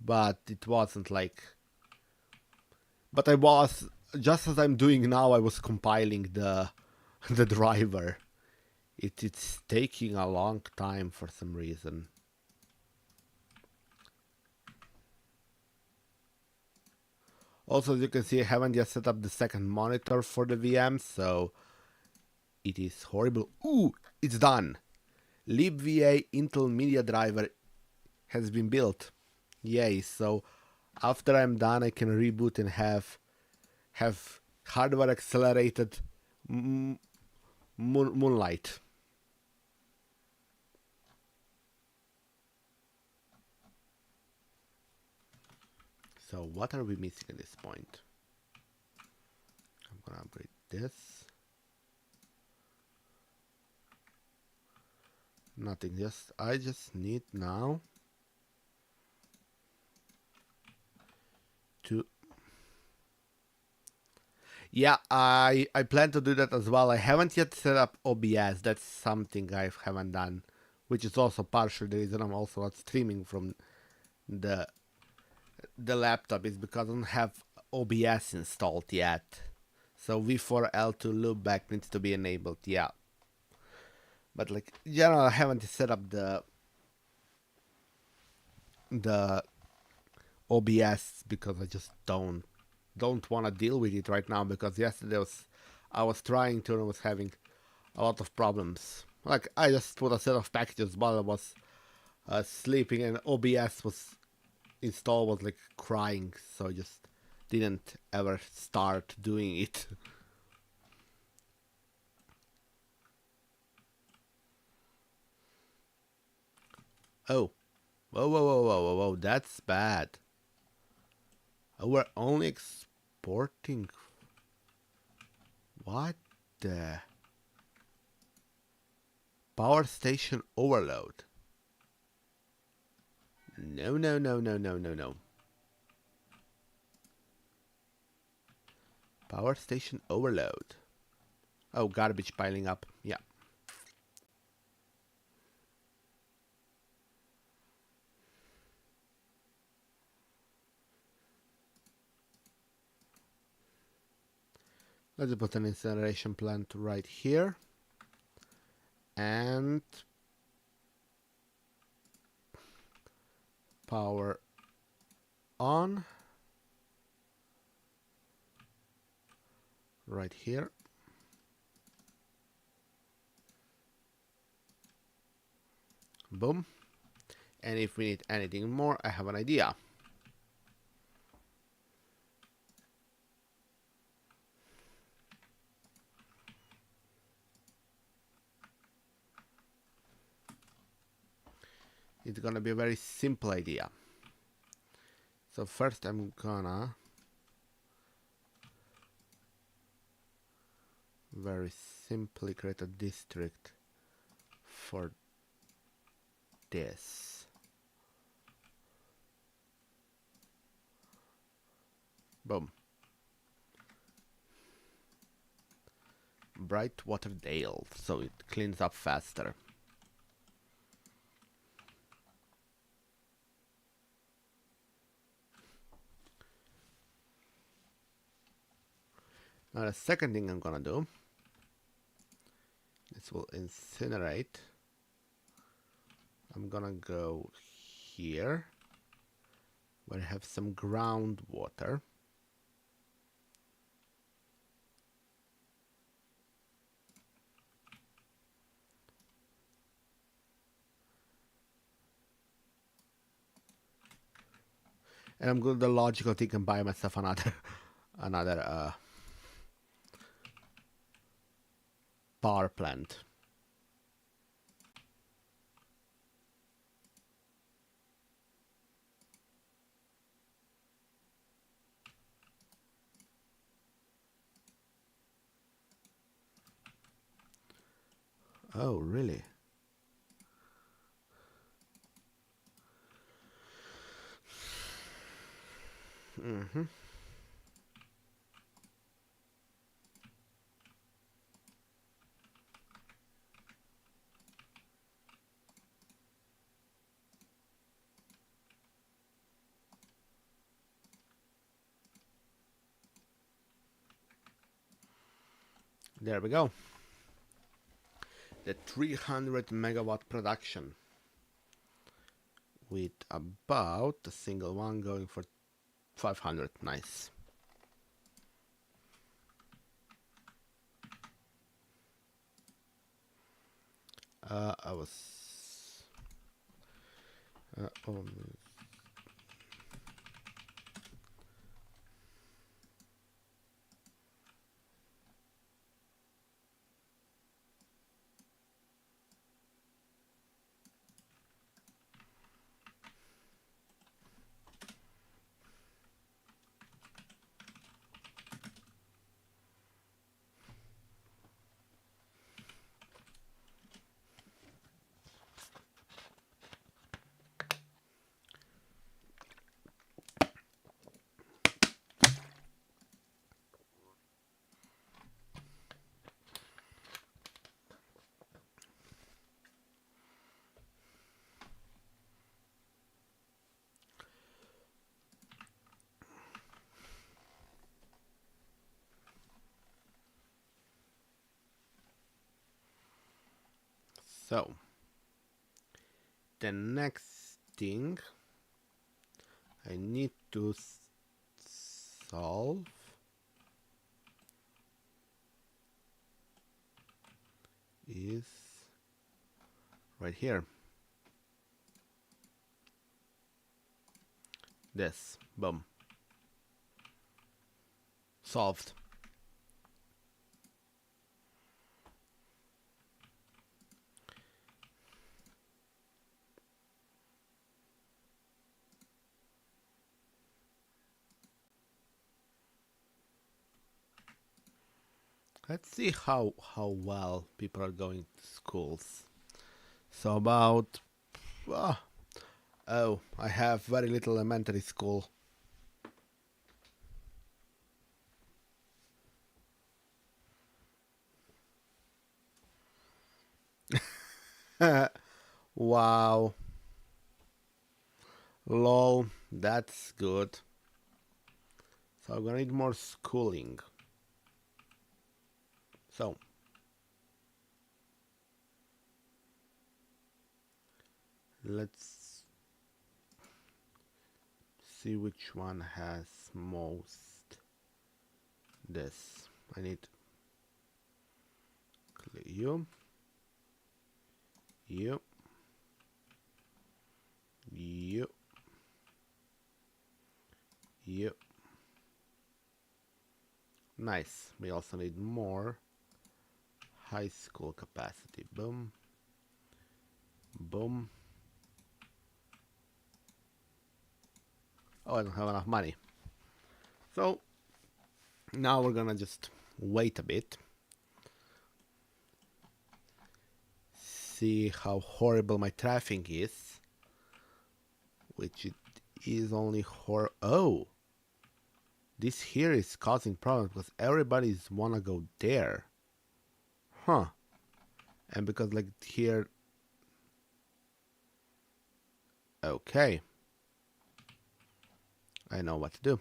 Speaker 1: But it wasn't like. But I was, just as I'm doing now, I was compiling the driver. It's taking a long time for some reason. Also, as you can see, I haven't yet set up the second monitor for the VM, so it is horrible. Ooh, it's done. libVA Intel Media Driver has been built. Yay! So after I'm done, I can reboot and have hardware accelerated Moonlight. So what are we missing at this point? I'm gonna upgrade this. Nothing, I just need now to... Yeah, I plan to do that as well. I haven't yet set up OBS. That's something I haven't done, which is also partially the reason I'm also not streaming from the laptop, is because I don't have OBS installed yet. So V4L2 loopback needs to be enabled, yeah. But like in general, I haven't set up the OBS because I just don't want to deal with it right now, because yesterday I was trying to and I was having a lot of problems. Like I just put a set of packages while I was sleeping, and OBS was installed, was like crying, so I just didn't ever start doing it. Oh, whoa, that's bad. Oh, we're only exporting. What the? Power station overload. No. Power station overload. Oh, garbage piling up. Yeah. Let's put an incineration plant right here. And power on. Right here. Boom. And if we need anything more, I have an idea. It's gonna be a very simple idea. So first I'm gonna very simply create a district for this. Boom. Brightwater Dale, so it cleans up faster. Now the second thing I'm gonna do, this will incinerate. I'm gonna go here where I have some groundwater. And I'm going to do the logical thing and buy myself another power plant. Oh, really? Mm-hmm. There we go. The 300 megawatt production with about a single one going for 500. Nice. I was So the next thing I need to solve is right here. This. Boom. Solved. Let's see how well people are going to schools. So about oh, I have very little elementary school. Wow. Lol, that's good. So I'm gonna need more schooling. So let's see which one has most. This. I need you, you, you, you. Nice. We also need more high school capacity. Boom. Boom. Oh, I don't have enough money. So now we're gonna just wait a bit. See how horrible my traffic is. Which it is only oh! This here is causing problems because everybody's wanna go there. Huh. And because like here... Okay. I know what to do.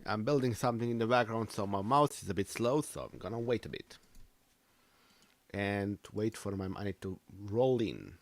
Speaker 1: I'm building something in the background, so my mouse is a bit slow, so I'm gonna wait a bit. And wait for my money to roll in.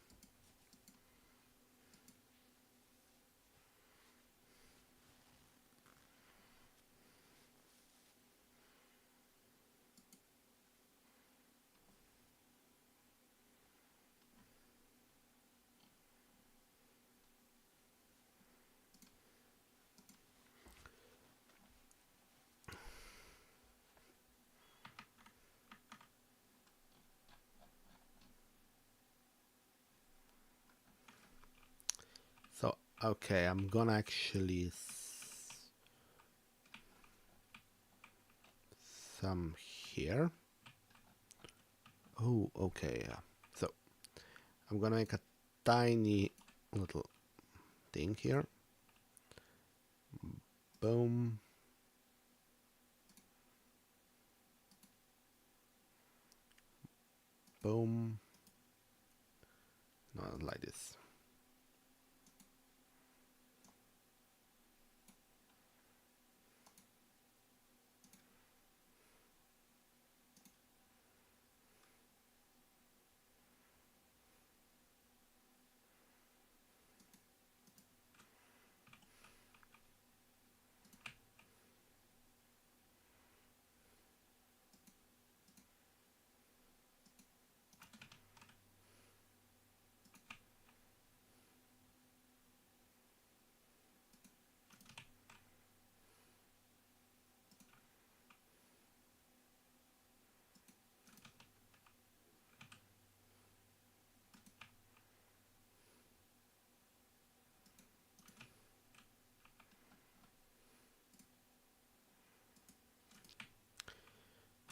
Speaker 1: So, okay, I'm gonna actually some here. Oh, okay. So, I'm gonna make a tiny little thing here. Boom. Boom. Not like this.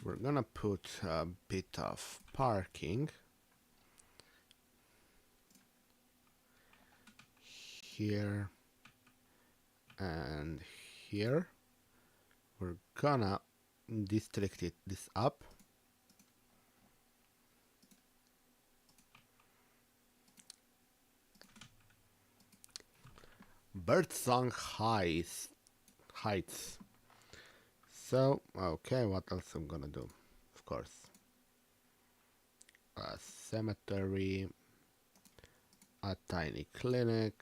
Speaker 1: We're gonna put a bit of parking here and here. We're gonna district this up. Birdsong heights. So, okay, what else I'm gonna do? Of course, a cemetery, a tiny clinic.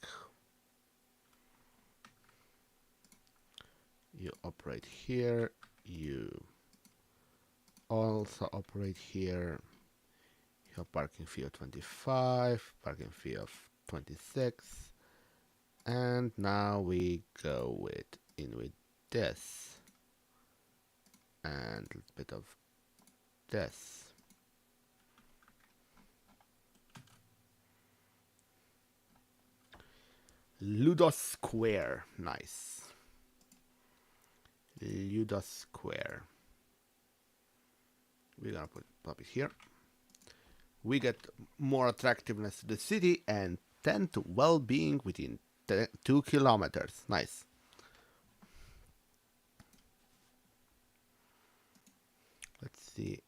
Speaker 1: You operate here. You also operate here. You have parking fee of 25, parking fee of 26, and now we go with this and a little bit of this. Ludo Square, nice. Ludo Square. We're gonna pop it here. We get more attractiveness to the city and 10 to well-being within 2 kilometers. Nice. Let's see.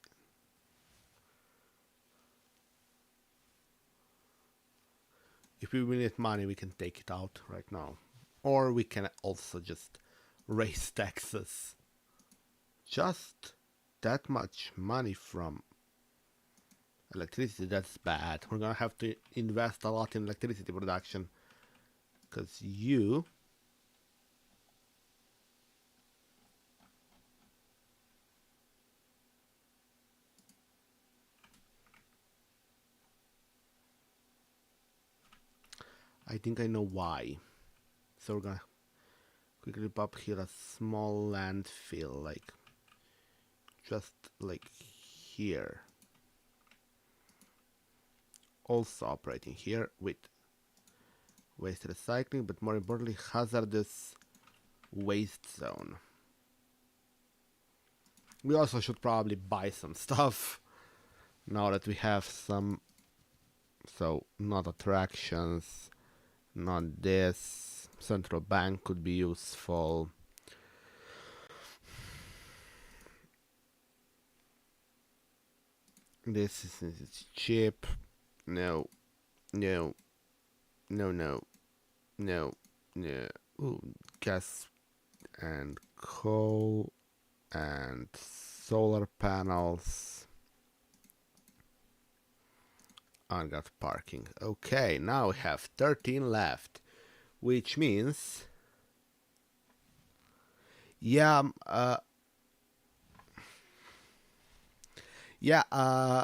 Speaker 1: If we need money, we can take it out right now. Or we can also just raise taxes. Just that much money from electricity, that's bad. We're gonna have to invest a lot in electricity production. Because you... I think I know why. So we're gonna quickly pop here a small landfill, like just like here. Also operating here with waste recycling, but more importantly, hazardous waste zone. We also should probably buy some stuff now that we have some. So not attractions, not this. Central bank could be useful. This is it's cheap. No, no, no, no, no, no. Ooh, gas and coal and solar panels. I got parking. Okay, now we have 13 left, which means, yeah,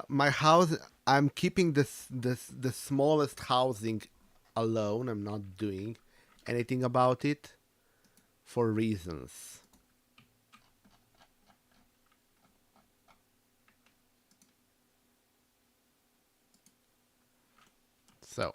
Speaker 1: my house. I'm keeping the smallest housing alone. I'm not doing anything about it for reasons. So,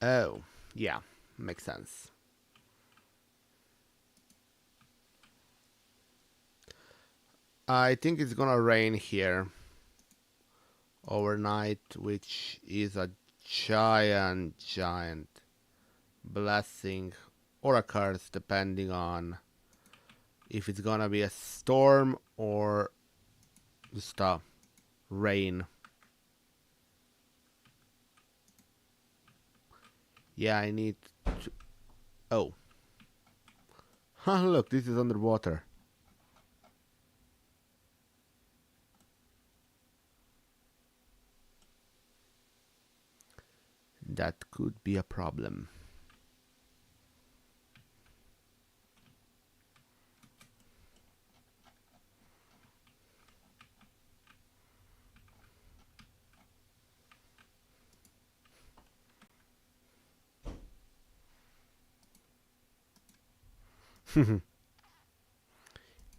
Speaker 1: oh, yeah, makes sense. I think it's gonna rain here overnight, which is a giant blessing or a curse, depending on if it's gonna be a storm or just a rain. Yeah, I need to... Oh. Huh, look, this is underwater. That could be a problem.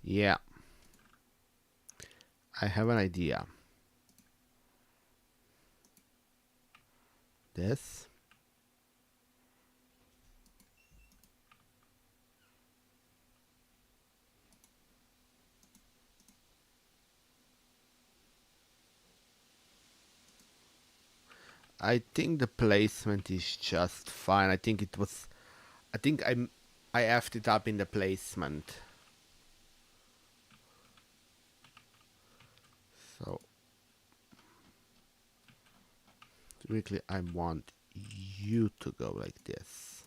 Speaker 1: Yeah, I have an idea. This. I think the placement is just fine. I think it was... I think I effed it up in the placement. So typically I want you to go like this.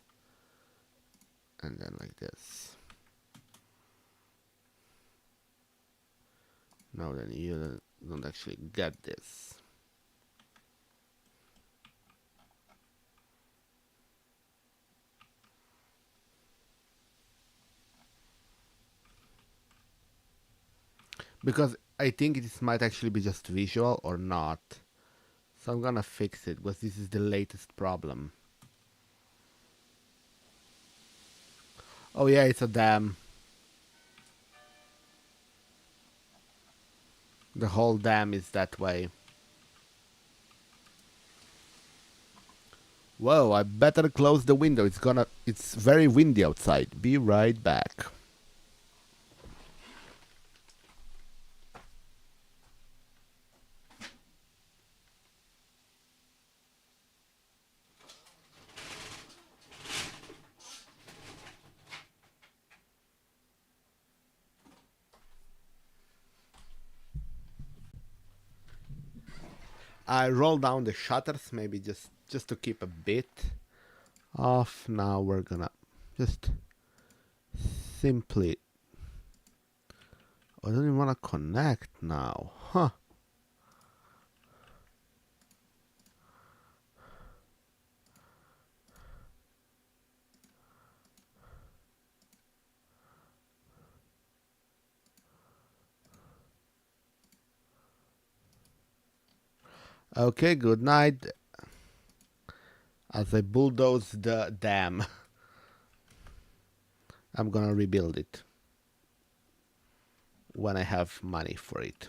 Speaker 1: And then like this. No, then you don't actually get this. Because I think this might actually be just visual or not. So I'm gonna fix it because this is the latest problem. Oh yeah, it's a dam. The whole dam is that way. Whoa, I better close the window. It's very windy outside. Be right back. I roll down the shutters, maybe just to keep a bit off. Now we're gonna just simply. I don't even wanna connect now, huh? Okay, good night. As I bulldoze the dam, I'm gonna rebuild it when I have money for it.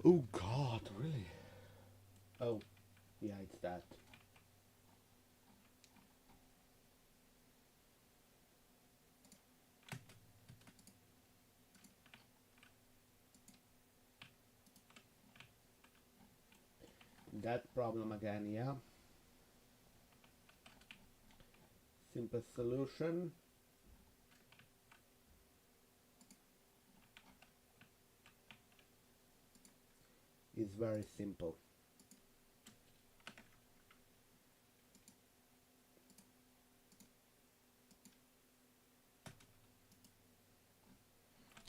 Speaker 1: Oh God, really? Oh, yeah, it's that. That problem again, yeah. Simplest solution. Is very simple.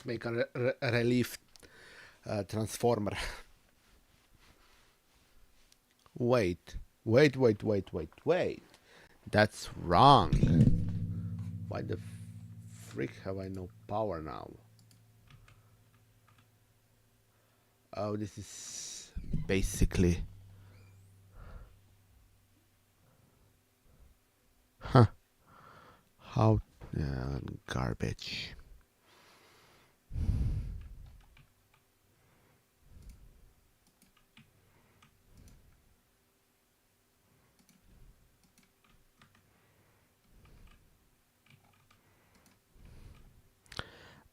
Speaker 1: Make a relief transformer. Wait, wait. That's wrong. Why the freak have I no power now? Oh, this is basically. Huh. How. Garbage.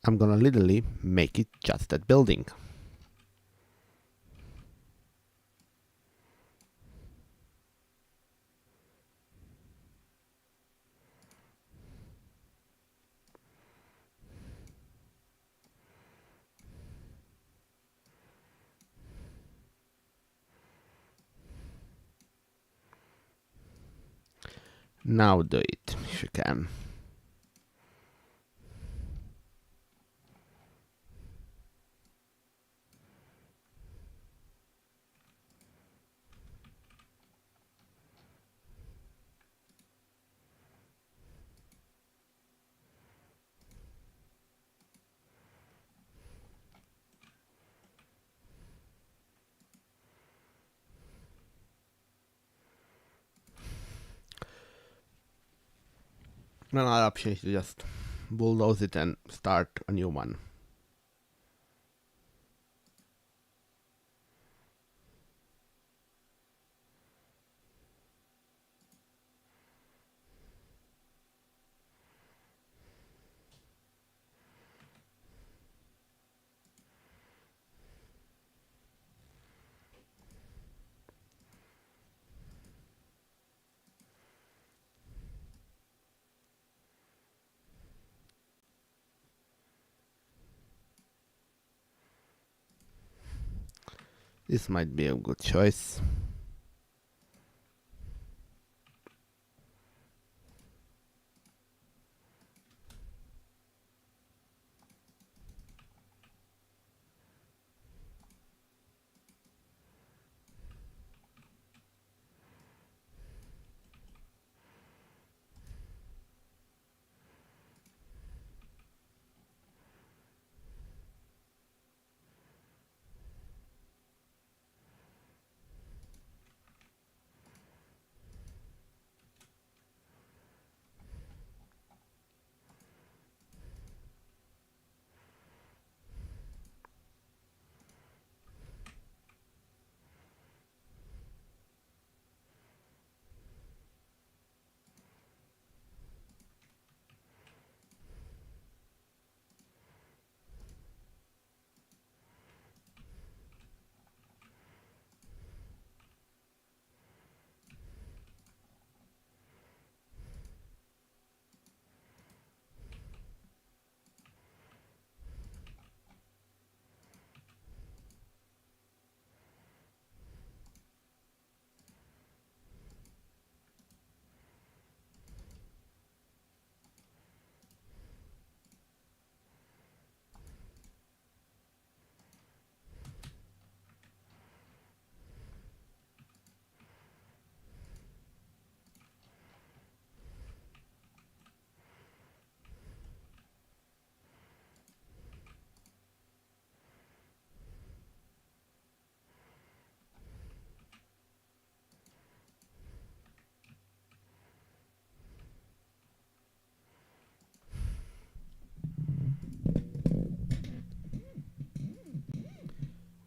Speaker 1: I'm gonna literally make it just that building. Now do it. you can. Another option is to just bulldoze it and start a new one. This might be a good choice.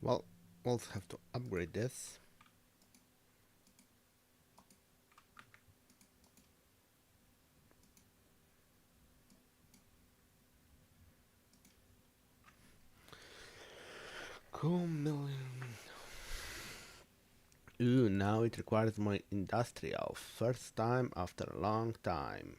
Speaker 1: Well, we'll have to upgrade this. Cool million. Ooh, now it requires more industrial. First time after a long time.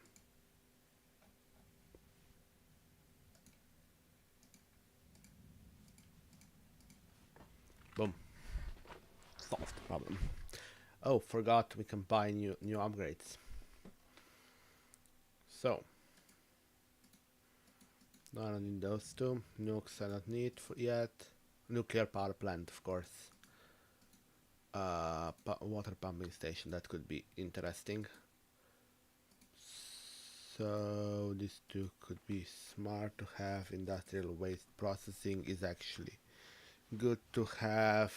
Speaker 1: Boom. Solved the problem. Oh, forgot we can buy new upgrades. So, no, I don't need those two. Nukes I don't need for yet. Nuclear power plant, of course. Water pumping station, that could be interesting. So these two could be smart to have. Industrial waste processing is actually good to have.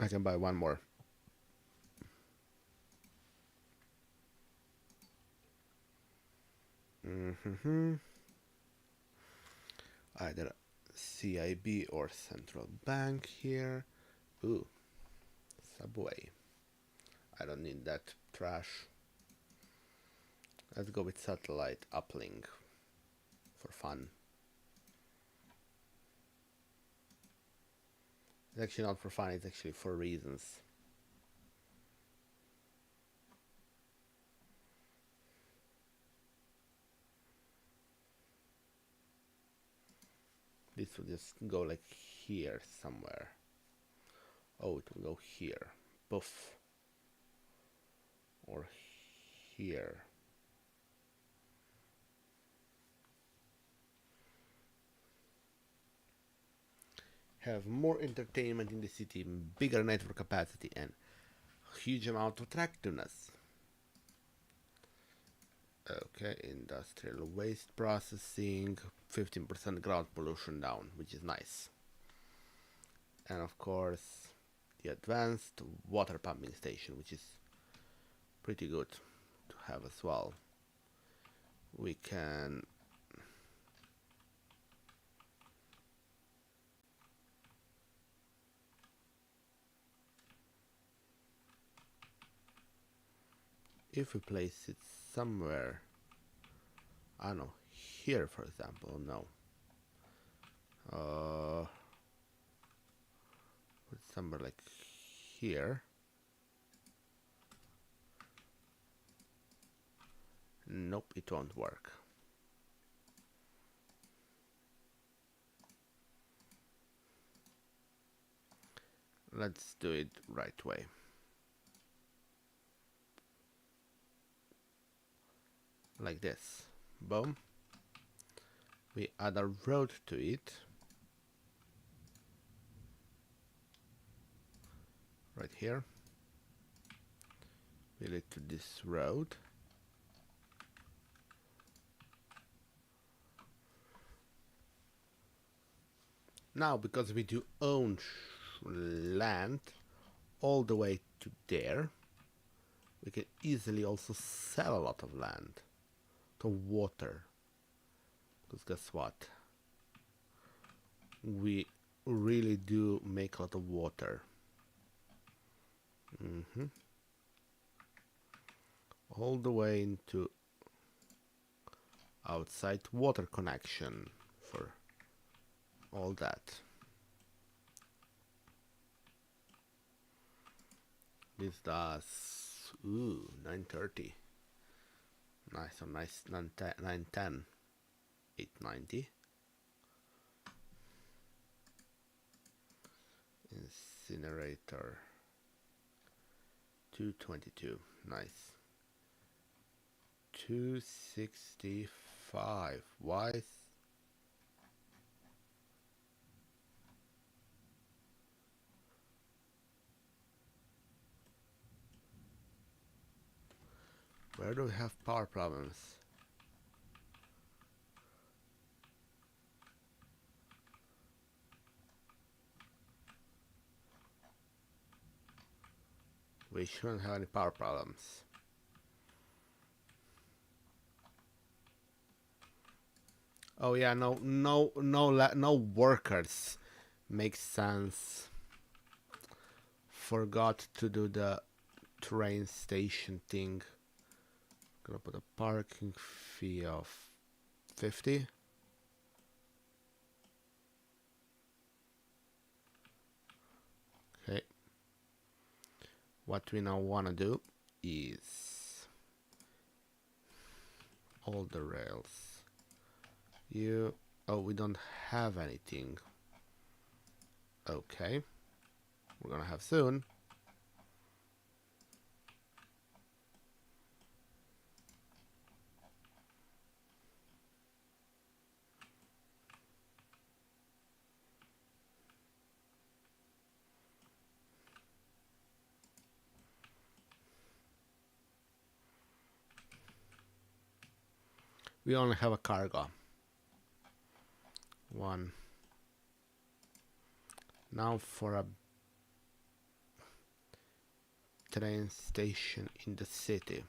Speaker 1: I can buy one more. Either CIB or central bank here. Ooh, subway. I don't need that trash. Let's go with satellite uplink for fun. It's actually not for fun, it's actually for reasons. This will just go like here somewhere. Oh, it will go here. Poof. or here. Have more entertainment in the city, bigger network capacity, and huge amount of attractiveness. Okay, industrial waste processing, 15% ground pollution down, which is nice. And of course, the advanced water pumping station, which is pretty good to have as well. We can if we place it somewhere, I don't know, here for example, no. Put somewhere like here. Nope, it won't work. Let's do it right way. Like this. Boom. We add a road to it. Right here. We lead to this road. Now, because we do own land all the way to there, we can easily also sell a lot of land to water. Because guess what? We really do make a lot of water. All the way into outside water connection for all that. This does 930. Nice, so nice 910. 890. Incinerator 222. Nice. 265. Why? Where do we have power problems? We shouldn't have any power problems. Oh yeah, no workers. Makes sense. Forgot to do the train station thing. Gonna put a parking fee of 50. Okay. What we now wanna do is all the rails. Oh, we don't have anything. Okay. We're gonna have soon. We only have a cargo. One. Now for a train station in the city.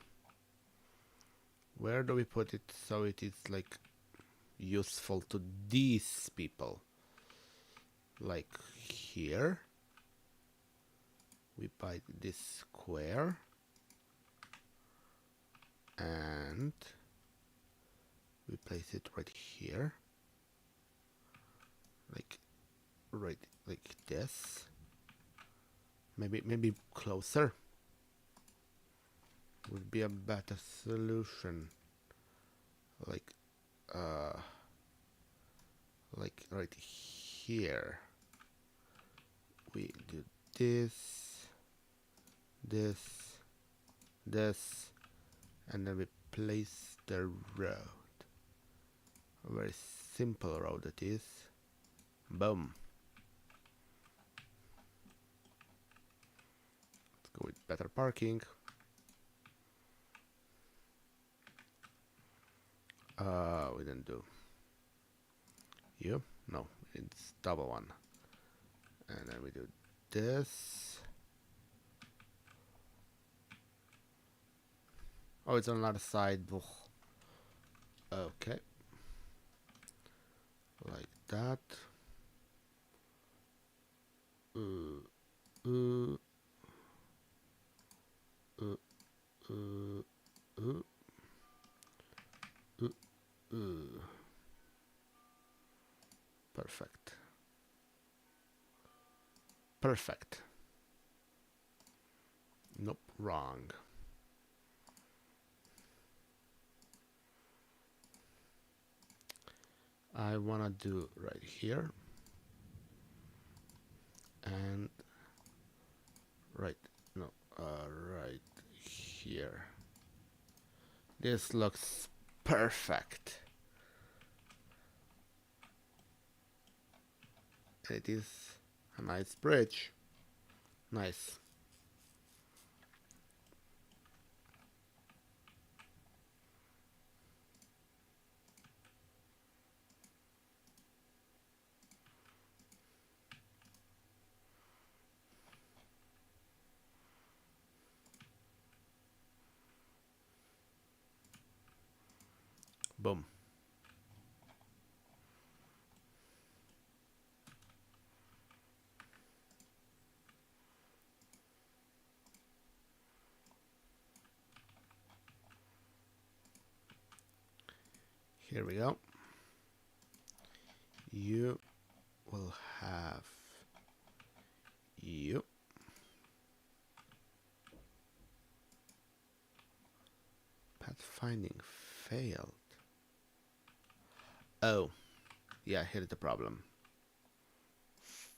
Speaker 1: Where do we put it so it is like useful to these people? Like here. We buy this square. And we place it right here. Right like this. Maybe closer would be a better solution. Like right here. We do this, this, and then we place the road. A very simple road it is. Boom. Let's go with better parking. We didn't do you. No, it's double one. And then we do this. Oh, it's on another side. Ugh. Okay. Like that. Uh, uh, uh, uh, Perfect. Perfect. Nope, wrong. I wanna do right here and right right here. This looks perfect. It is a nice bridge. Nice. Boom. Here we go. You will have you. Pathfinding failed. Oh, yeah, here's the problem.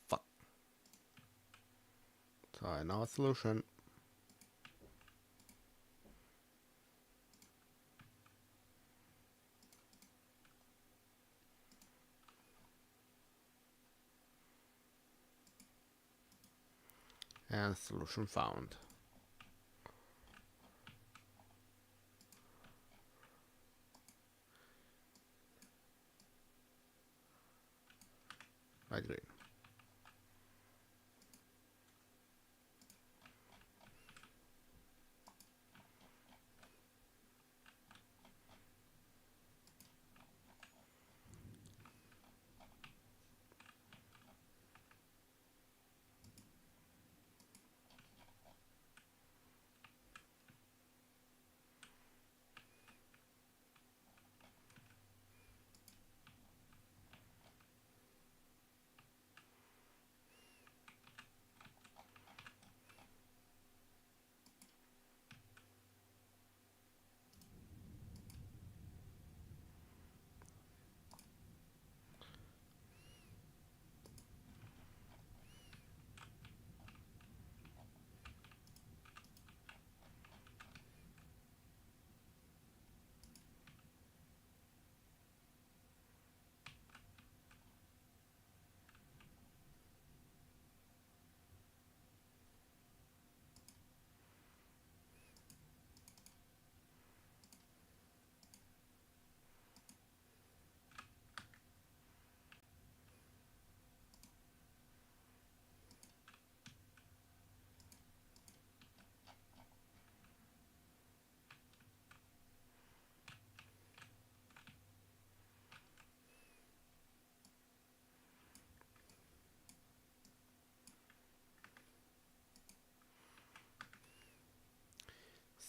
Speaker 1: Fuck. So I know a solution. And solution found. Light green.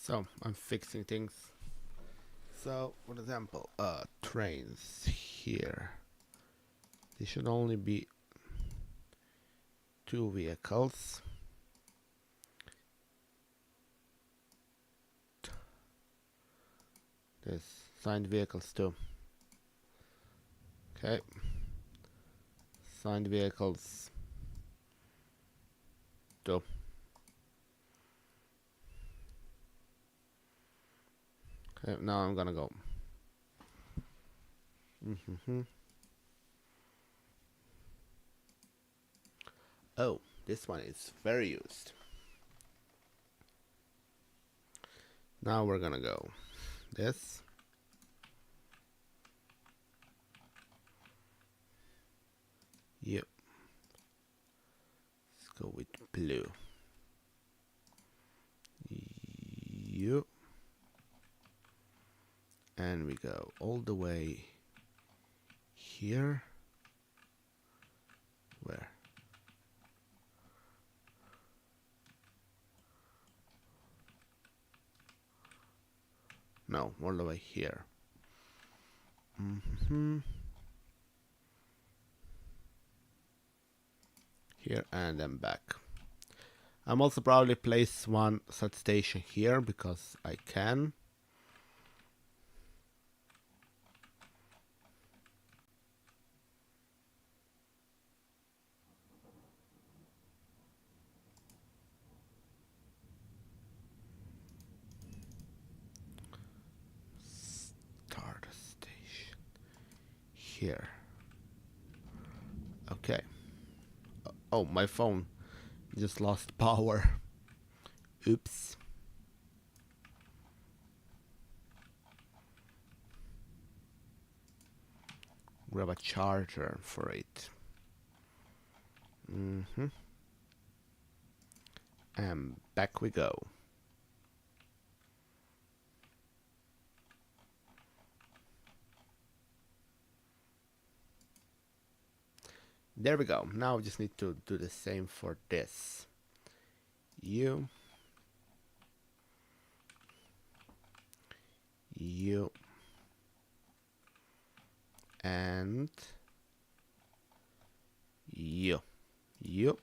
Speaker 1: So I'm fixing things. So, for example, trains here. There should only be 2 vehicles. There's signed vehicles too. Okay. Signed vehicles 2. Now I'm gonna go. Oh, this one is very used. Now we're gonna go this. Yep. Let's go with blue. Yep. And we go all the way here. Where? No, all the way here. Here and then back. I'm also probably place one set station here because I can. Start a station here. Okay. Oh, my phone just lost power. Oops. Grab a charger for it. And back we go. There we go. Now we just need to do the same for this. You and you and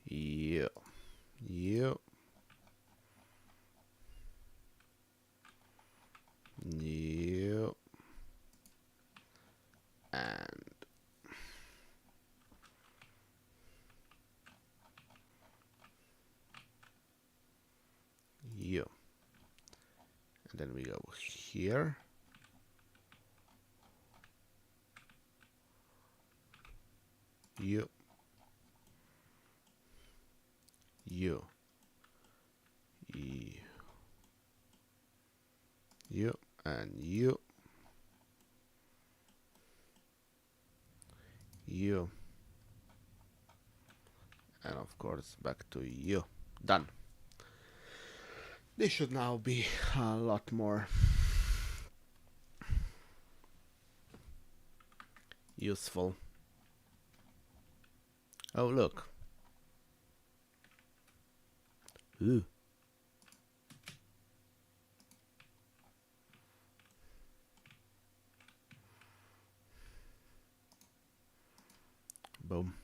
Speaker 1: you and you. And then we go here. You and you and of course back to you. Done. This should now be a lot more useful. Oh, look. Ooh. Boom.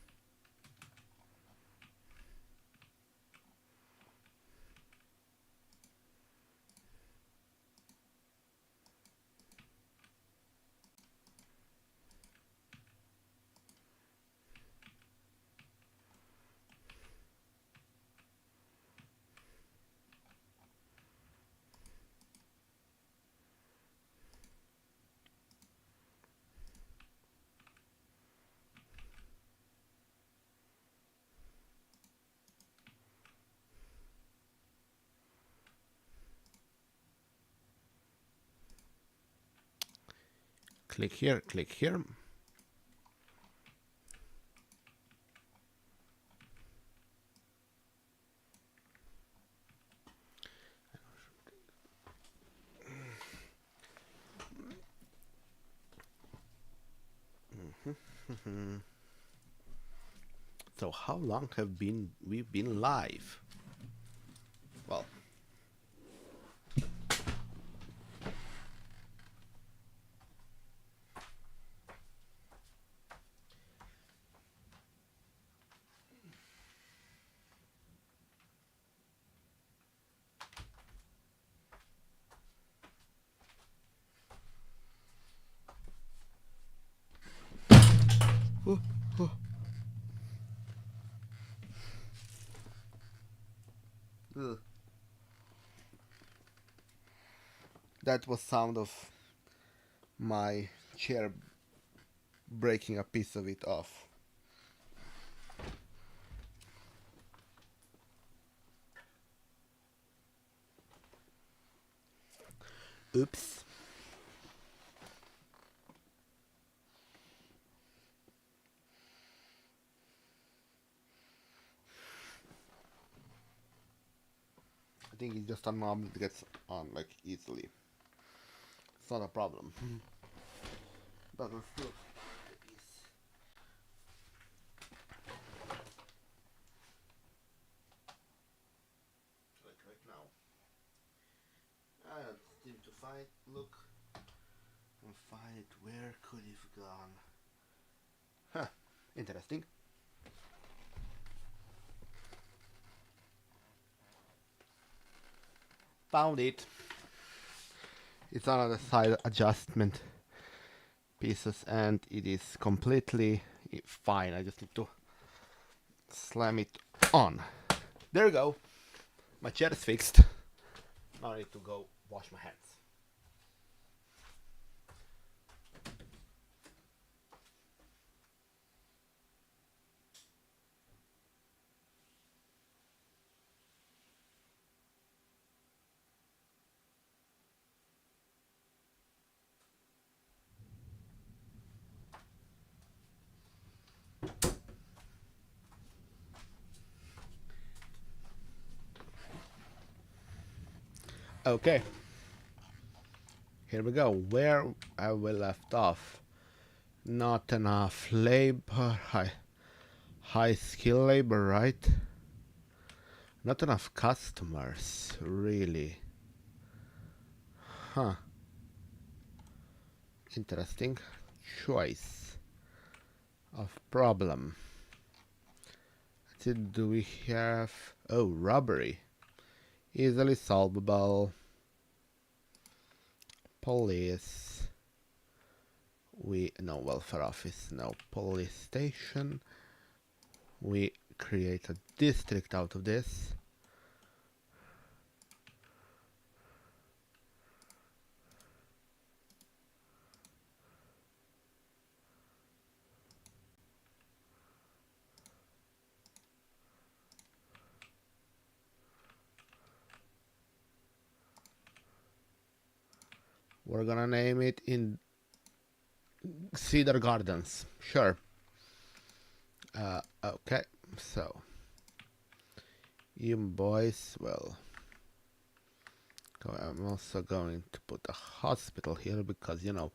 Speaker 1: Click here, click here. So how long have we been live? Well, Ugh. That was sound of my chair breaking a piece of it off. Oops. I think it's just a knob that gets on like easily. It's not a problem. But we'll still like right now. I don't seem to find. Look and find it. Where could it have gone? Huh. Interesting. Found it. It's on the side adjustment pieces and it is completely fine. I just need to slam it on. There we go. My chair is fixed. Now I need to go wash my hands. Okay, here we go. Where I will left off. Not enough labor, high skill labor, right? Not enough customers, really. Huh. Interesting choice of problem. Do we have... Oh, robbery. Easily solvable. Police. No welfare office, no police station. We create a district out of this. We're gonna name it in Cedar Gardens. Sure. Okay, so you boys, well, I'm also going to put a hospital here because, you know,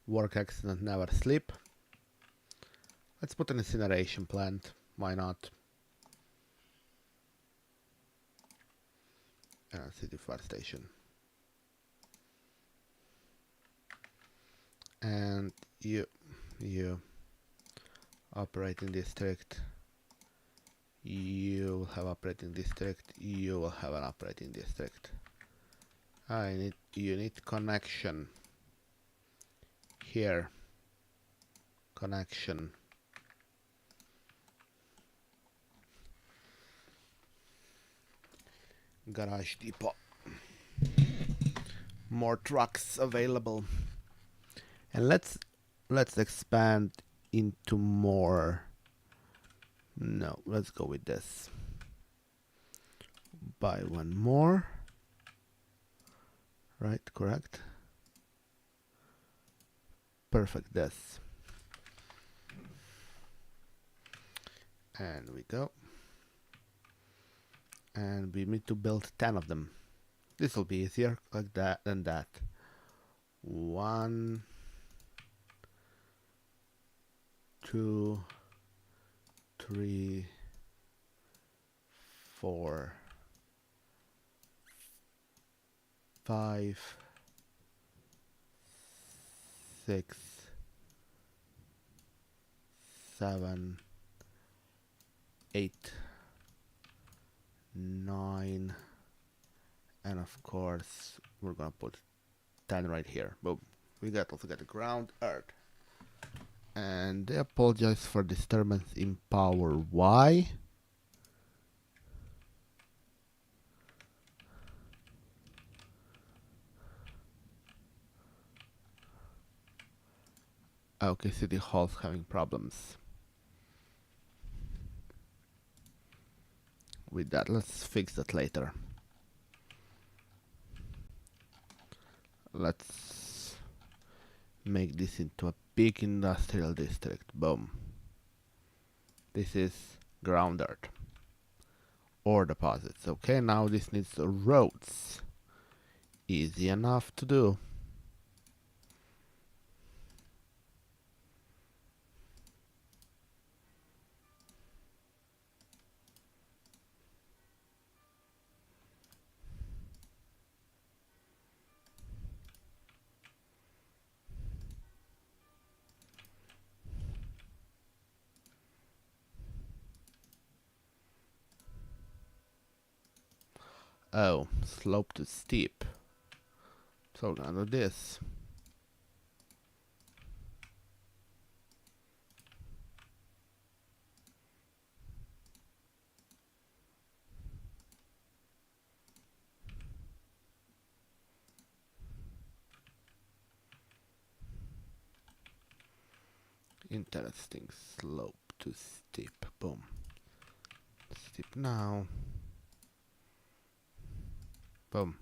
Speaker 1: work accident never sleep. Let's put an incineration plant. Why not? City fire station. And you operating district. You will have operating district. You will have an operating district. You need connection. Here. Connection. Garage depot. More trucks available. And let's expand into more. No, let's go with this. Buy one more. Right, correct. Perfect, this. And we go. And we need to build 10 of them. This will be easier like that than that. 1, 2, 3, 4, 5, 6, 7, 8, 9, and of course we're gonna put 10 right here. Boom. We also got the ground earth. And they apologize for disturbance in power. Why? Okay, City Hall's having problems with that. Let's fix that later. Let's make this into a big industrial district. Boom. This is ground earth. Ore deposits. Okay, now this needs roads. Easy enough to do. Oh, slope to steep. So we're gonna do this. Interesting. Slope to steep. Boom. Steep now. Boom.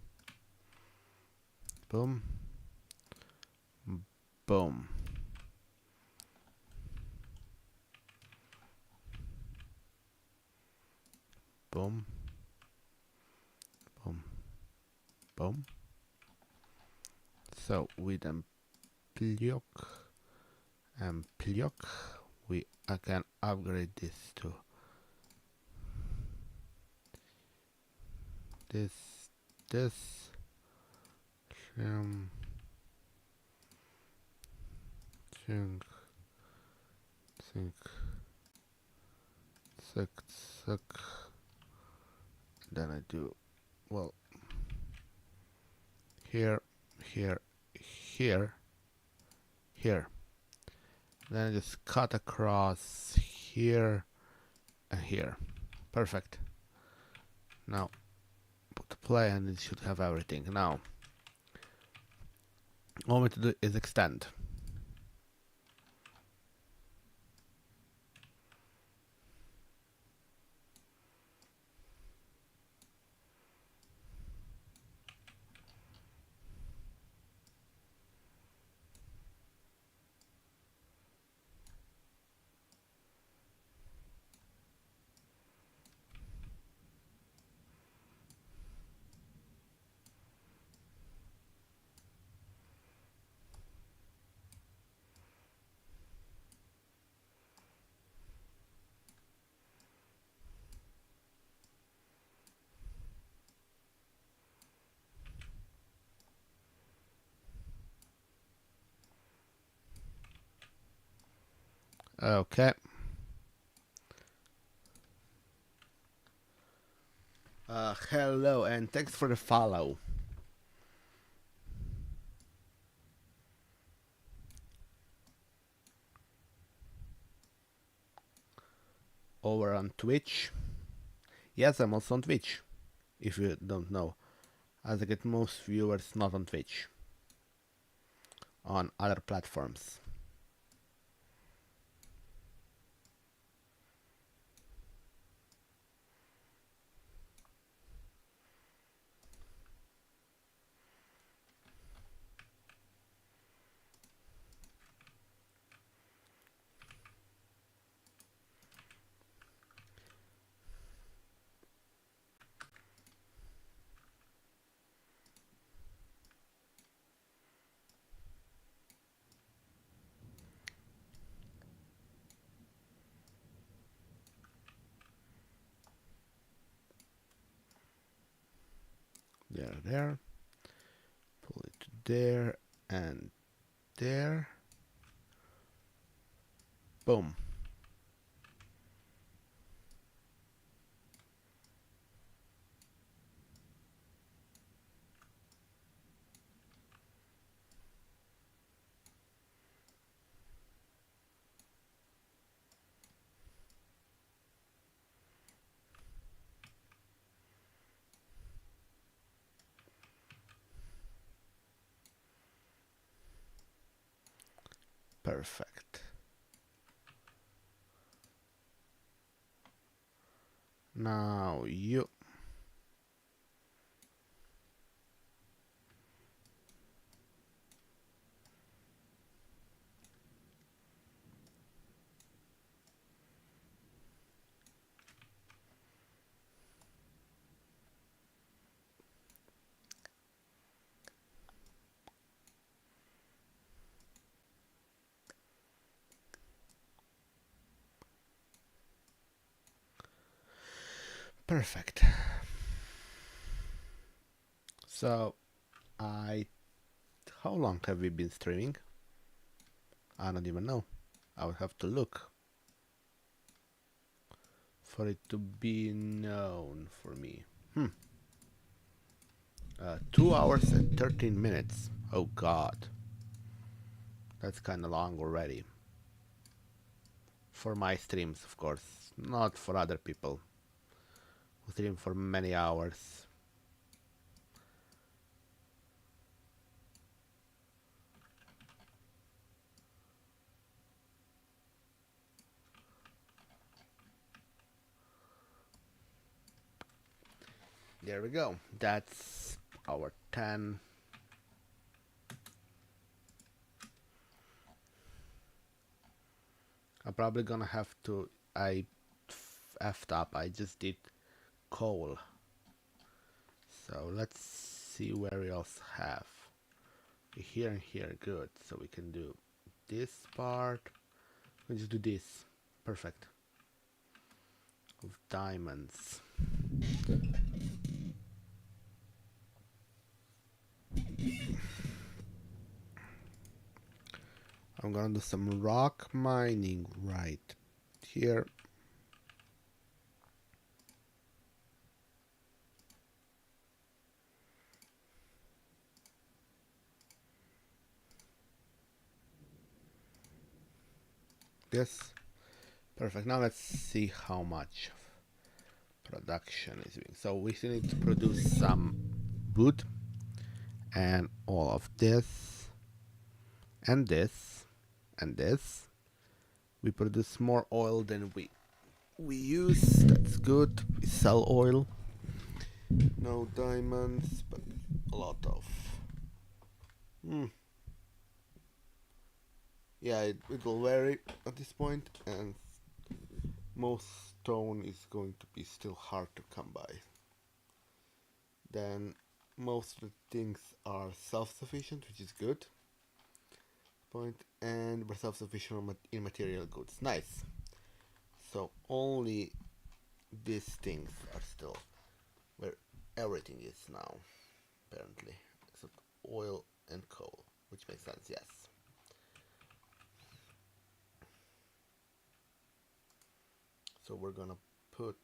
Speaker 1: Boom. Boom. Boom. Boom. Boom. So with Ampliok and Pliok, I can upgrade this to this, um, think, think, suck. Then I do, well, here, here. Then I just cut across here and here. Perfect. Now put play and it should have everything. Now all we need to do is extend. Okay. Hello and thanks for the follow. Over on Twitch. Yes, I'm also on Twitch. If you don't know, as I get most viewers not on Twitch, on other platforms. There. Pull it to there and there. Boom. Perfect. Now you. Perfect. So, I. How long have we been streaming? I don't even know. I would have to look for it to be known for me. 2 hours and 13 minutes. Oh god. That's kinda long already. For my streams, of course. Not for other people who stream for many hours. There we go. That's our 10. I'm probably gonna have to. I effed up. I just did coal. So let's see where we else have. Here and here, good. So we can do this part. We just do this. Perfect. With diamonds. I'm gonna do some rock mining right here. This. Perfect. Now let's see how much production is doing. So we still need to produce some wood and all of this and this and this. We produce more oil than we use. That's good. We sell oil. No diamonds, but a lot of. Yeah, it will vary at this point, and most stone is going to be still hard to come by. Then most of the things are self-sufficient, which is good. And we're self-sufficient in material goods. Nice. So only these things are still where everything is now, apparently, except oil and coal, which makes sense. Yes. So we're gonna put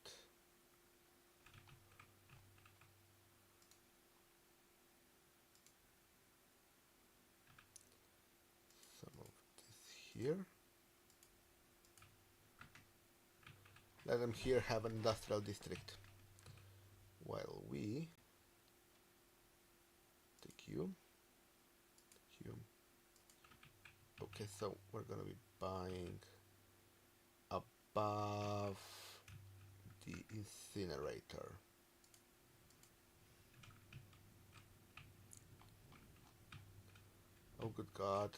Speaker 1: some of this here. Let them here have an industrial district. While we take you. Okay, so we're gonna be buying above the incinerator. Oh good god.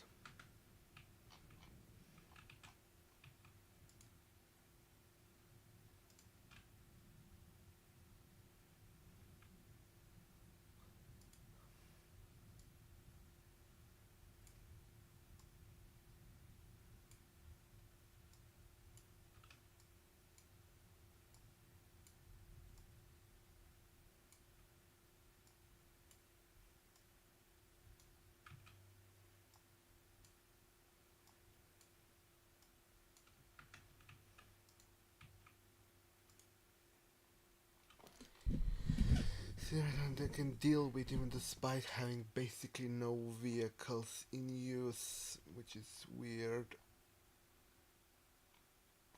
Speaker 1: They can deal with even despite having basically no vehicles in use, which is weird.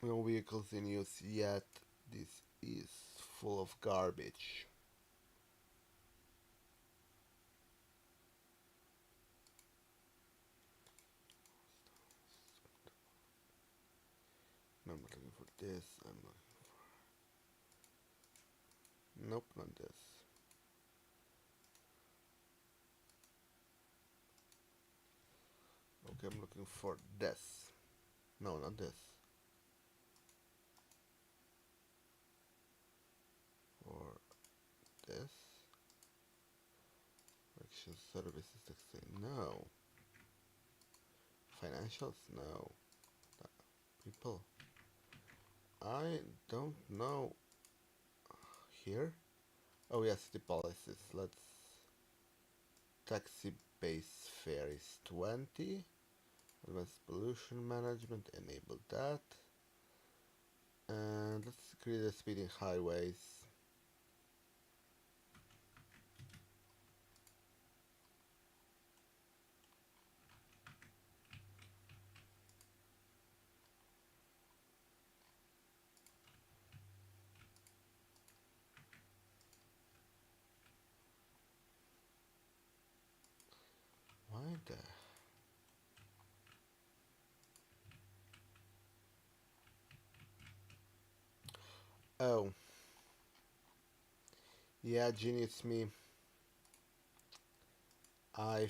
Speaker 1: No vehicles in use yet. This is full of garbage. I'm not looking for this. I'm looking for... Nope, not this. Okay, I'm looking for this. No, not this. Or this. Correction services, no. Financials, no. People, I don't know. Here? Oh yes, the policies. Let's... Taxi base fare is 20. Advanced pollution management, enable that. And let's create a speeding highways. Why the... Oh. Yeah, Ginny, it's me. I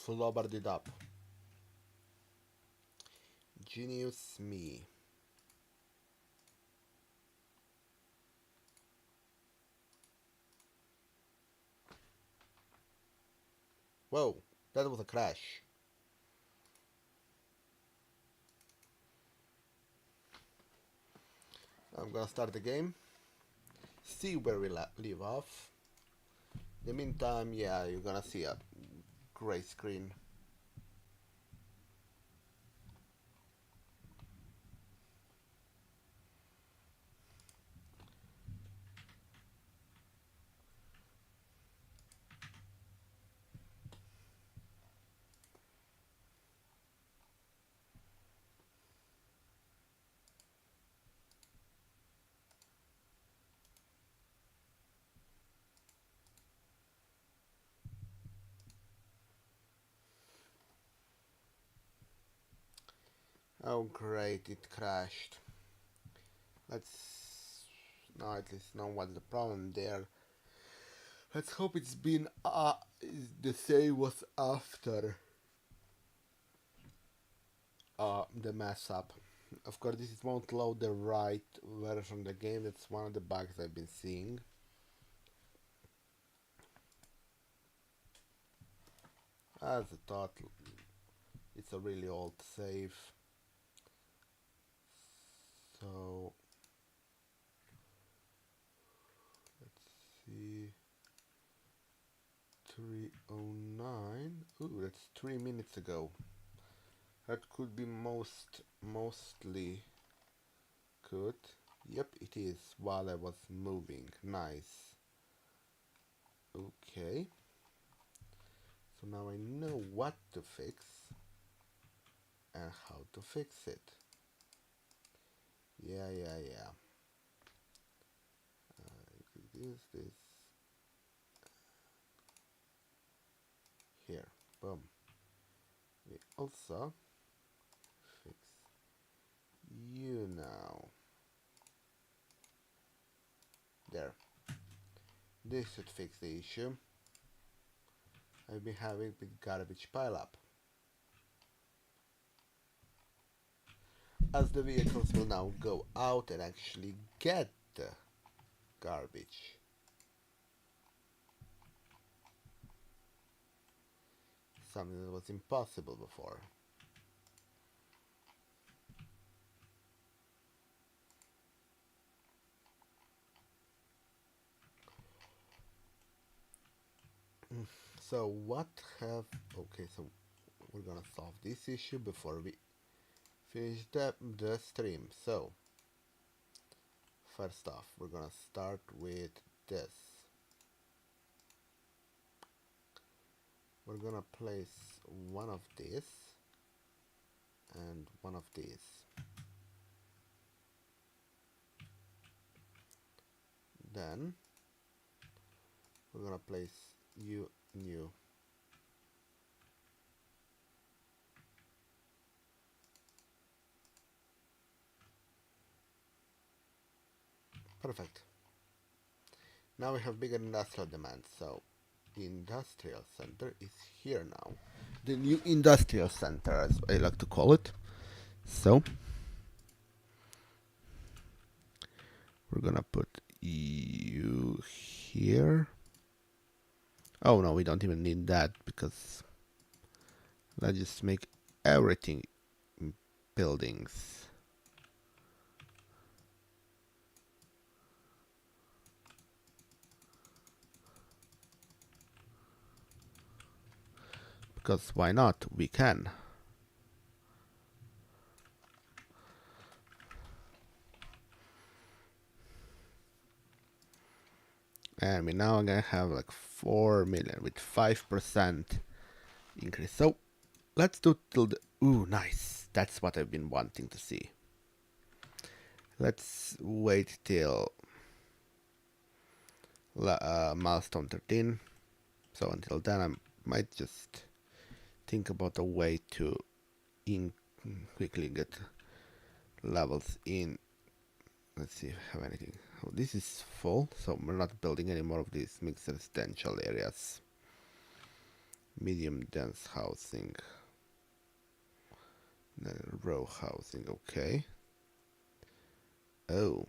Speaker 1: flubbered it up. Genius me. Whoa, that was a crash. I'm gonna start the game. See where we leave off. In the meantime, yeah, you're gonna see a gray screen. Oh great, it crashed. Let's now at least know what's the problem there. Let's hope it's been the same was after the mess up. Of course, this won't load the right version of the game. That's one of the bugs I've been seeing. As I thought, it's a really old save. So let's see. 309. Ooh, that's 3 minutes ago. That could be mostly good. Yep, it is while I was moving. Nice. Okay. So now I know what to fix and how to fix it. Yeah. You could use this here. Boom. We also fix you now. There. This should fix the issue I've been having with garbage pileup. As the vehicles will now go out and actually get the garbage. Something that was impossible before. So what have... Okay, so we're gonna solve this issue before we finish the stream. So first off, we're gonna start with this. We're gonna place one of these and one of these. Then we're gonna place you and you. Perfect. Now we have bigger industrial demand, so the industrial center is here now. The new industrial center, as I like to call it. So we're gonna put you here. Oh no, we don't even need that because let's just make everything buildings. Because why not? We can. And we now gonna have like 4 million with 5% increase. So let's do till the, ooh, nice. That's what I've been wanting to see. Let's wait till milestone 13. So until then, I might just think about a way to quickly get levels in. Let's see if I have anything. Oh, this is full, so we're not building any more of these mixed residential areas. Medium dense housing. Then row housing, okay. Oh.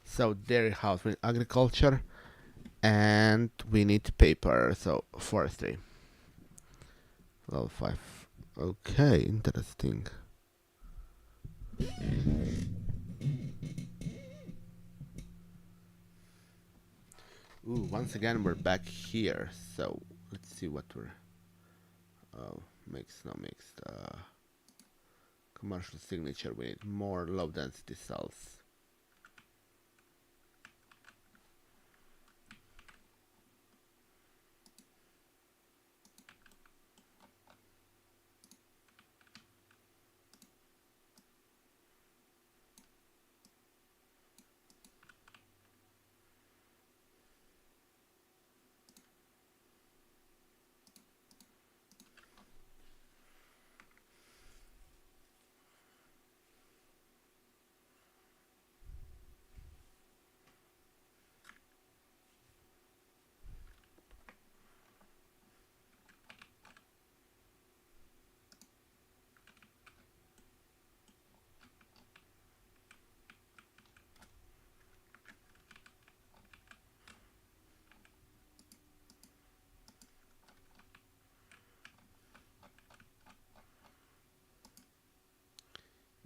Speaker 1: So dairy house with agriculture, and we need paper, so forestry. Level 5. Okay, interesting. Ooh, once again we're back here, so let's see what we're mixed, no mixed. Commercial signature, we need more low density cells.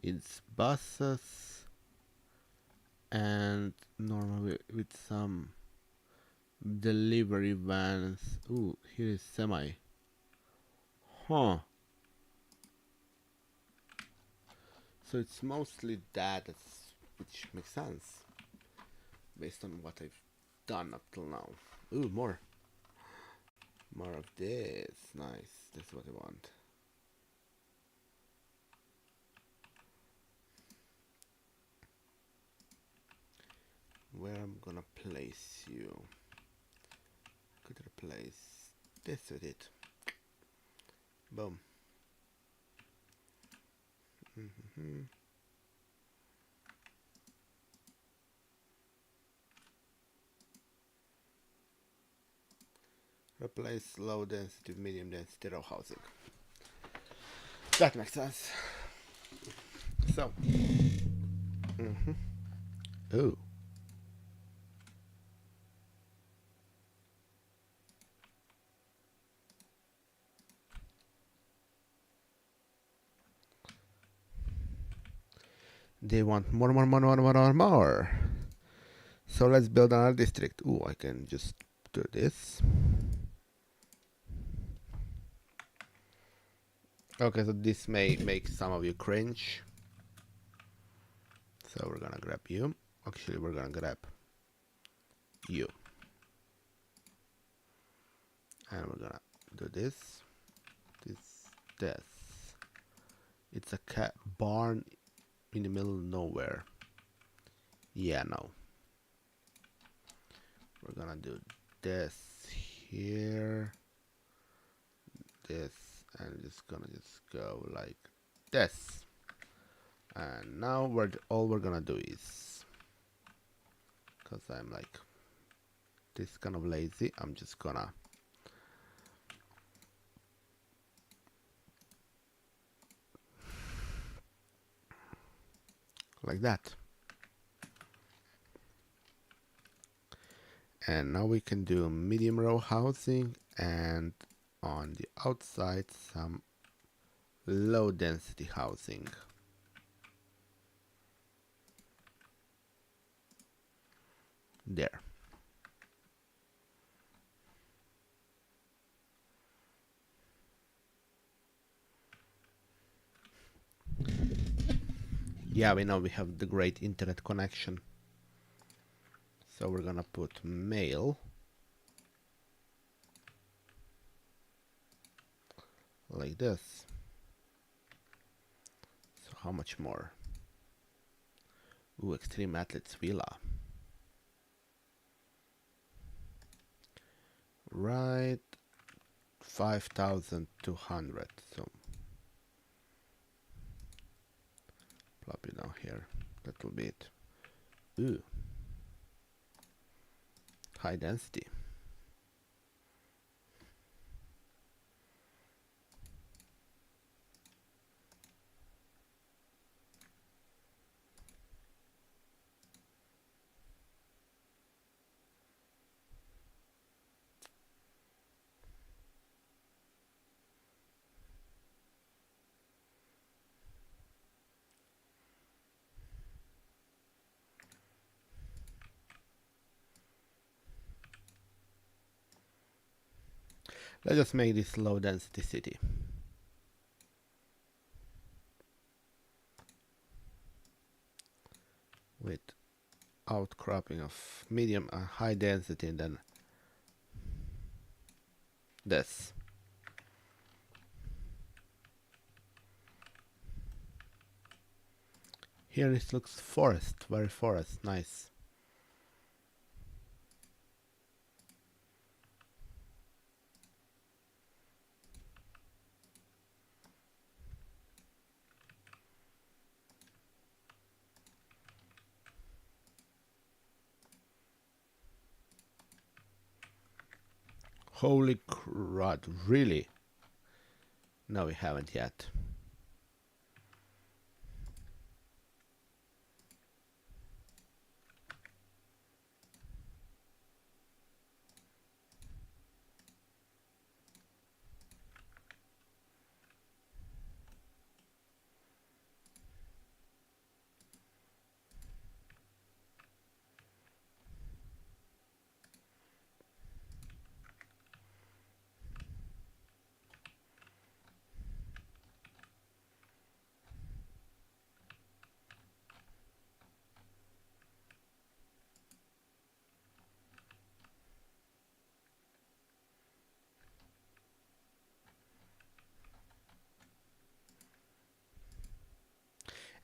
Speaker 1: It's buses and normally with some delivery vans. Ooh, here is semi. Huh. So it's mostly that, which makes sense based on what I've done up till now. Ooh, more. More of this. Nice. That's what I want. Where I'm gonna place you? Could replace this with it. Boom. Replace low density with medium density row housing. That makes sense. So. Ooh. They want more. So let's build another district. Ooh, I can just do this. Okay, so this may make some of you cringe. So we're gonna grab you. Actually, we're gonna grab you. And we're gonna do this. This. It's a cat barn in the middle of nowhere. Yeah, no. we're gonna do this here, this, and just gonna just go like this. And now all we're gonna do is, because I'm like this kind of lazy, I'm just gonna like that. And now we can do medium row housing, and on the outside some low density housing. There. Yeah, we know we have the great internet connection. So we're gonna put mail like this. So how much more? Ooh, Extreme Athletes Villa. Right, 5,200. So plop it down here. That will be it. Ooh, high density. Let's just make this low density city. With outcropping of medium and high density, and then this. Here it looks forest, very forest, nice. Holy crud, really? No, we haven't yet.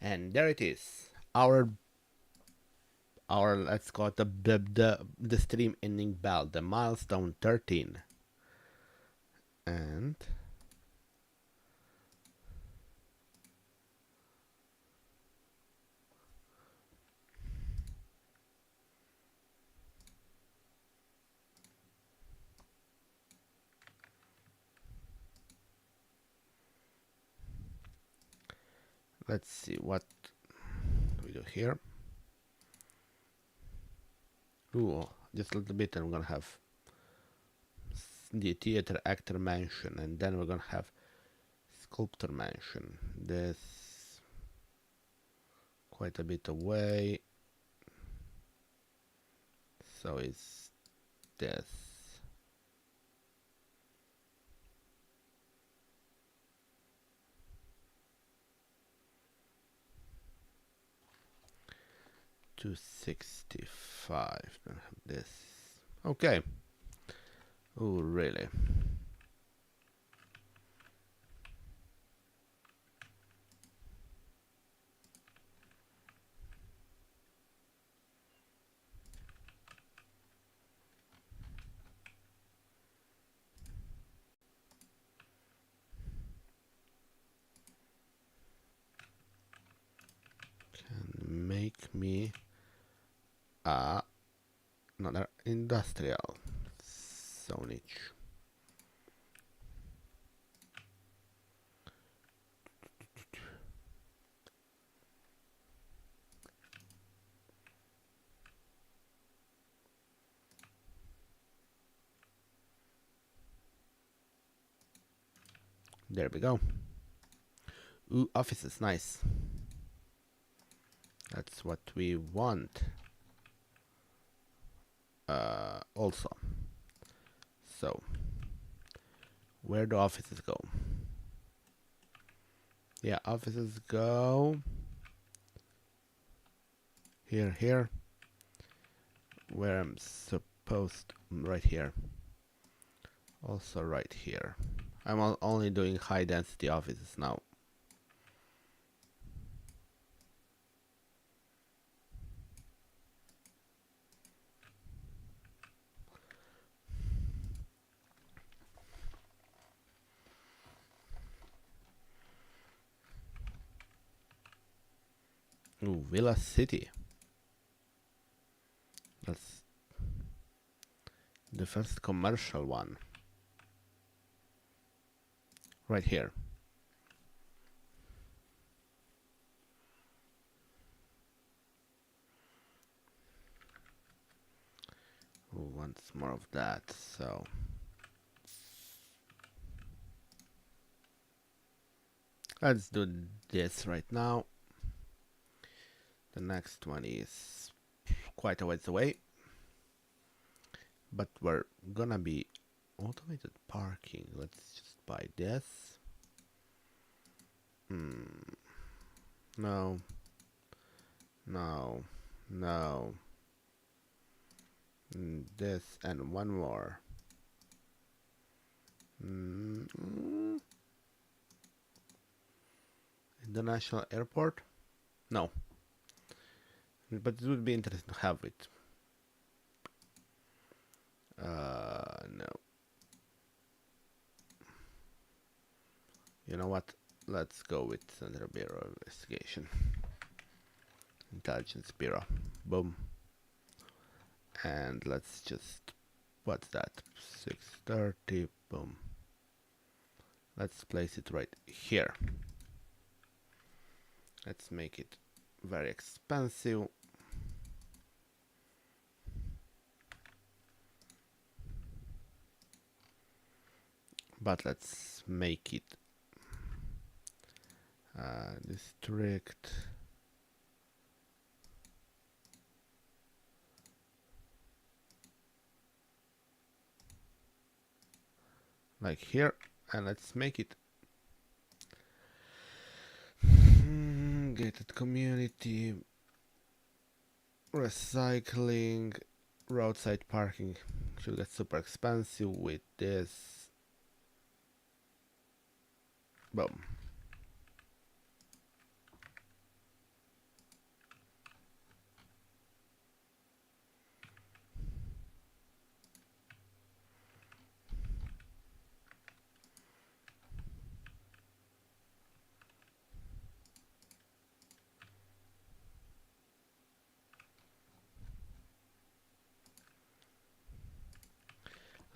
Speaker 1: And there it is. Our let's call it the stream ending bell, the milestone 13. And let's see what we do here. Ooh, just a little bit, and we're gonna have the theater actor mansion, and then we're gonna have sculptor mansion. This quite a bit away, so it's this. $265. Don't have this. Okay. Oh, really? make me another industrial zonage. There we go. Ooh, office is nice. That's what we want. Also. So, where do offices go? Yeah, offices go here. Where I'm supposed, right here. Also right here. I'm only doing high density offices now. Ooh, Villa City. That's the first commercial one. Right here. Who wants more of that? So let's do this right now. The next one is quite a ways away, but we're gonna be automated parking. Let's just buy this. No. This and one more. International airport? No. But it would be interesting to have it. No. You know what? Let's go with Central Bureau of Investigation. Intelligence Bureau. Boom. And let's just, what's that? 630. Boom. Let's place it right here. Let's make it very expensive. But let's make it district. Like here, and let's make it gated community, recycling, roadside parking. Should get super expensive with this. Boom.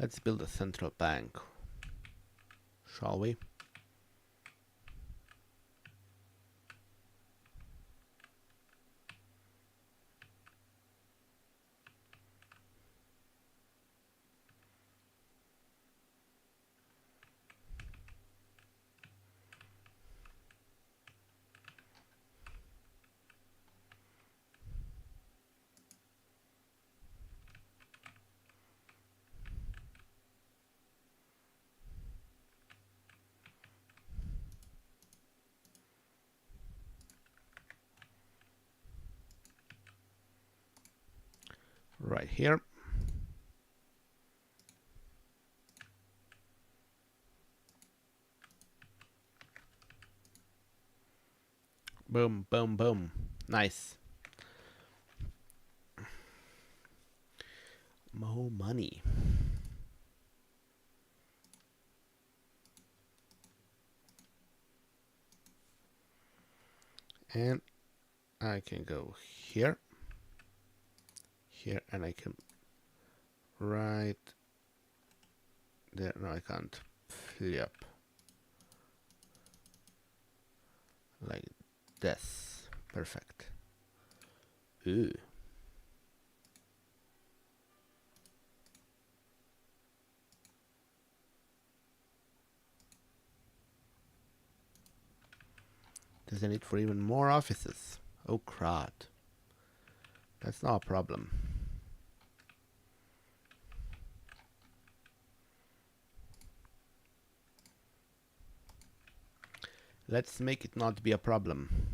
Speaker 1: Let's build a central bank, shall we? Right here. Boom, boom, boom. Nice. More money. And I can go here, here, and I can right there. No, I can't. Flip like this. Perfect. Ooh. There's a need for even more offices. Oh crud. That's not a problem. Let's make it not be a problem.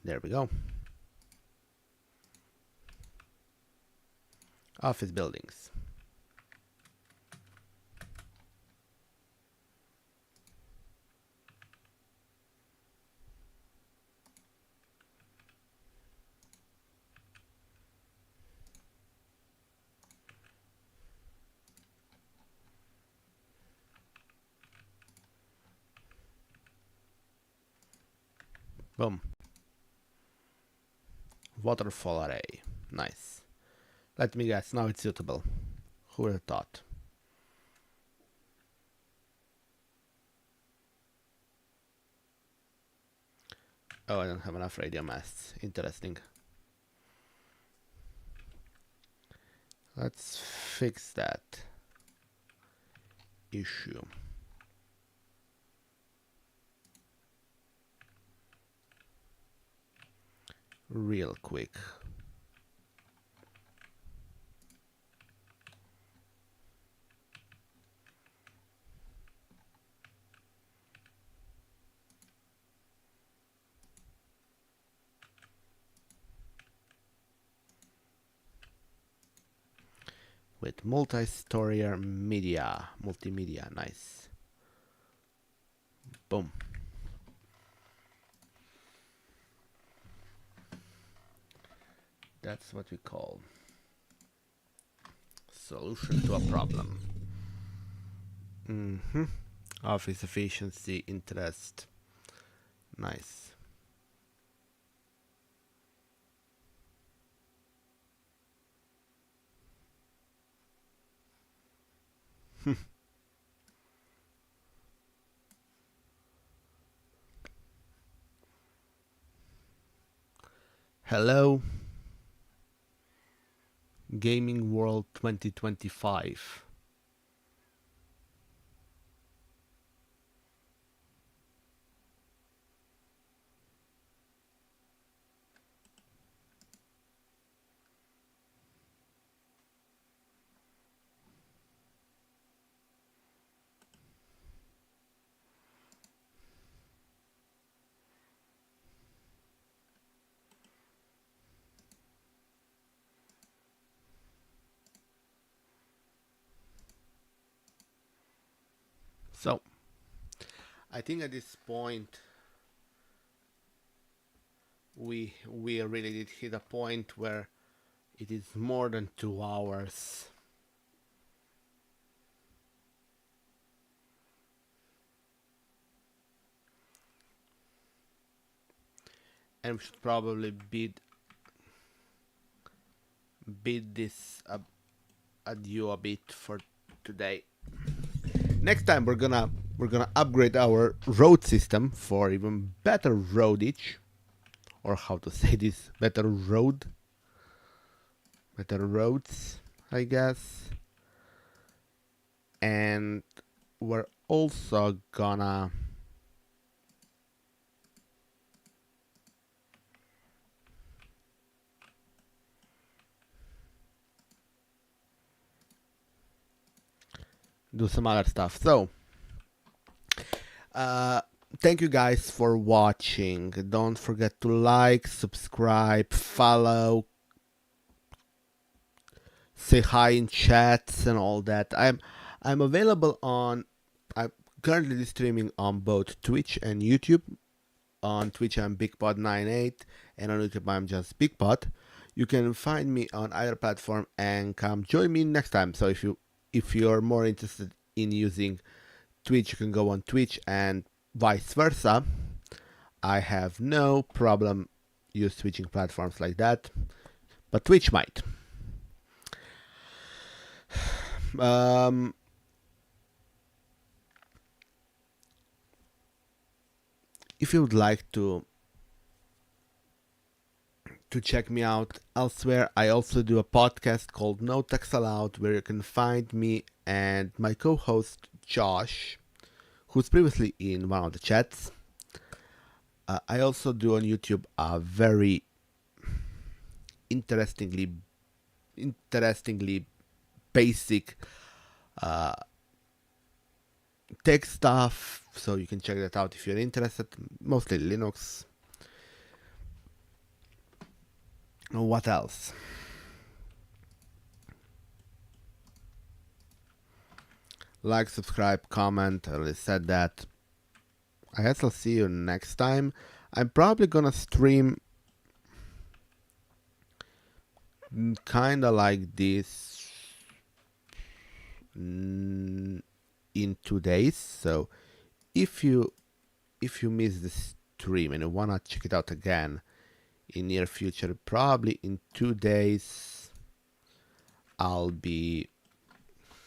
Speaker 1: There we go. Office buildings. Boom. Waterfall array. Nice. Let me guess, now it's suitable. Who would have thought? Oh, I don't have enough radio masts. Interesting. Let's fix that issue. Real quick. With multi-story multimedia, nice. Boom. That's what we call solution to a problem. Office efficiency, interest, nice. Hello, Gaming World 2025. So, I think at this point we really did hit a point where it is more than 2 hours. And we should probably bid this adieu a bit for today. Next time we're gonna upgrade our road system for even better roadage, or how to say this, better roads, I guess. And we're also gonna do some other stuff. So thank you guys for watching. Don't forget to like, subscribe, follow, say hi in chats and all that. I'm available on currently streaming on both Twitch and YouTube. On Twitch I'm bigpod98 and on YouTube I'm just bigpod. You can find me on either platform and come join me next time. So if you're more interested in using Twitch, you can go on Twitch and vice versa. I have no problem use switching platforms like that, but Twitch might. If you would like to check me out elsewhere, I also do a podcast called No Text Allowed, where you can find me and my co-host Josh, who's previously in one of the chats. I also do on YouTube a very interestingly basic tech stuff, so you can check that out if you're interested. Mostly Linux. What else? Like, subscribe, comment. I already said that. I guess I'll see you next time. I'm probably gonna stream kinda like this in 2 days. So if you miss the stream and you wanna check it out again in near future, probably in 2 days I'll be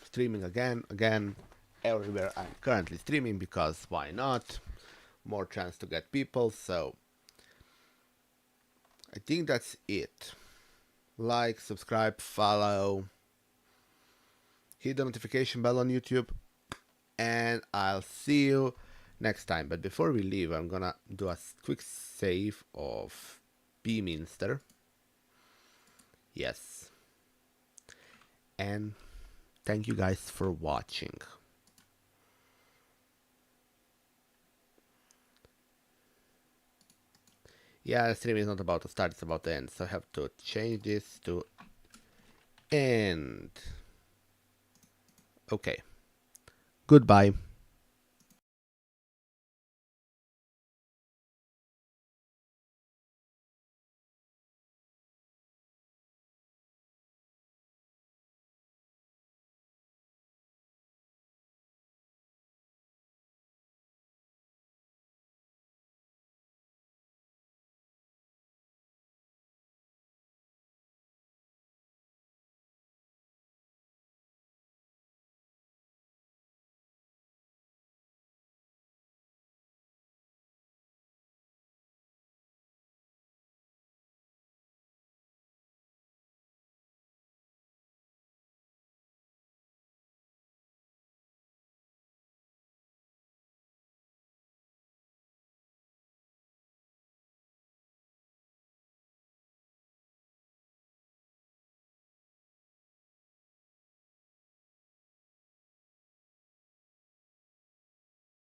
Speaker 1: streaming again everywhere I'm currently streaming, because why not? More chance to get people. So I think that's it. Like, subscribe, follow, hit the notification bell on YouTube, and I'll see you next time. But before we leave, I'm gonna do a quick save of Beaminster. Yes. And thank you guys for watching. Yeah, the stream is not about to start, it's about to end. So I have to change this to end. Okay. Goodbye.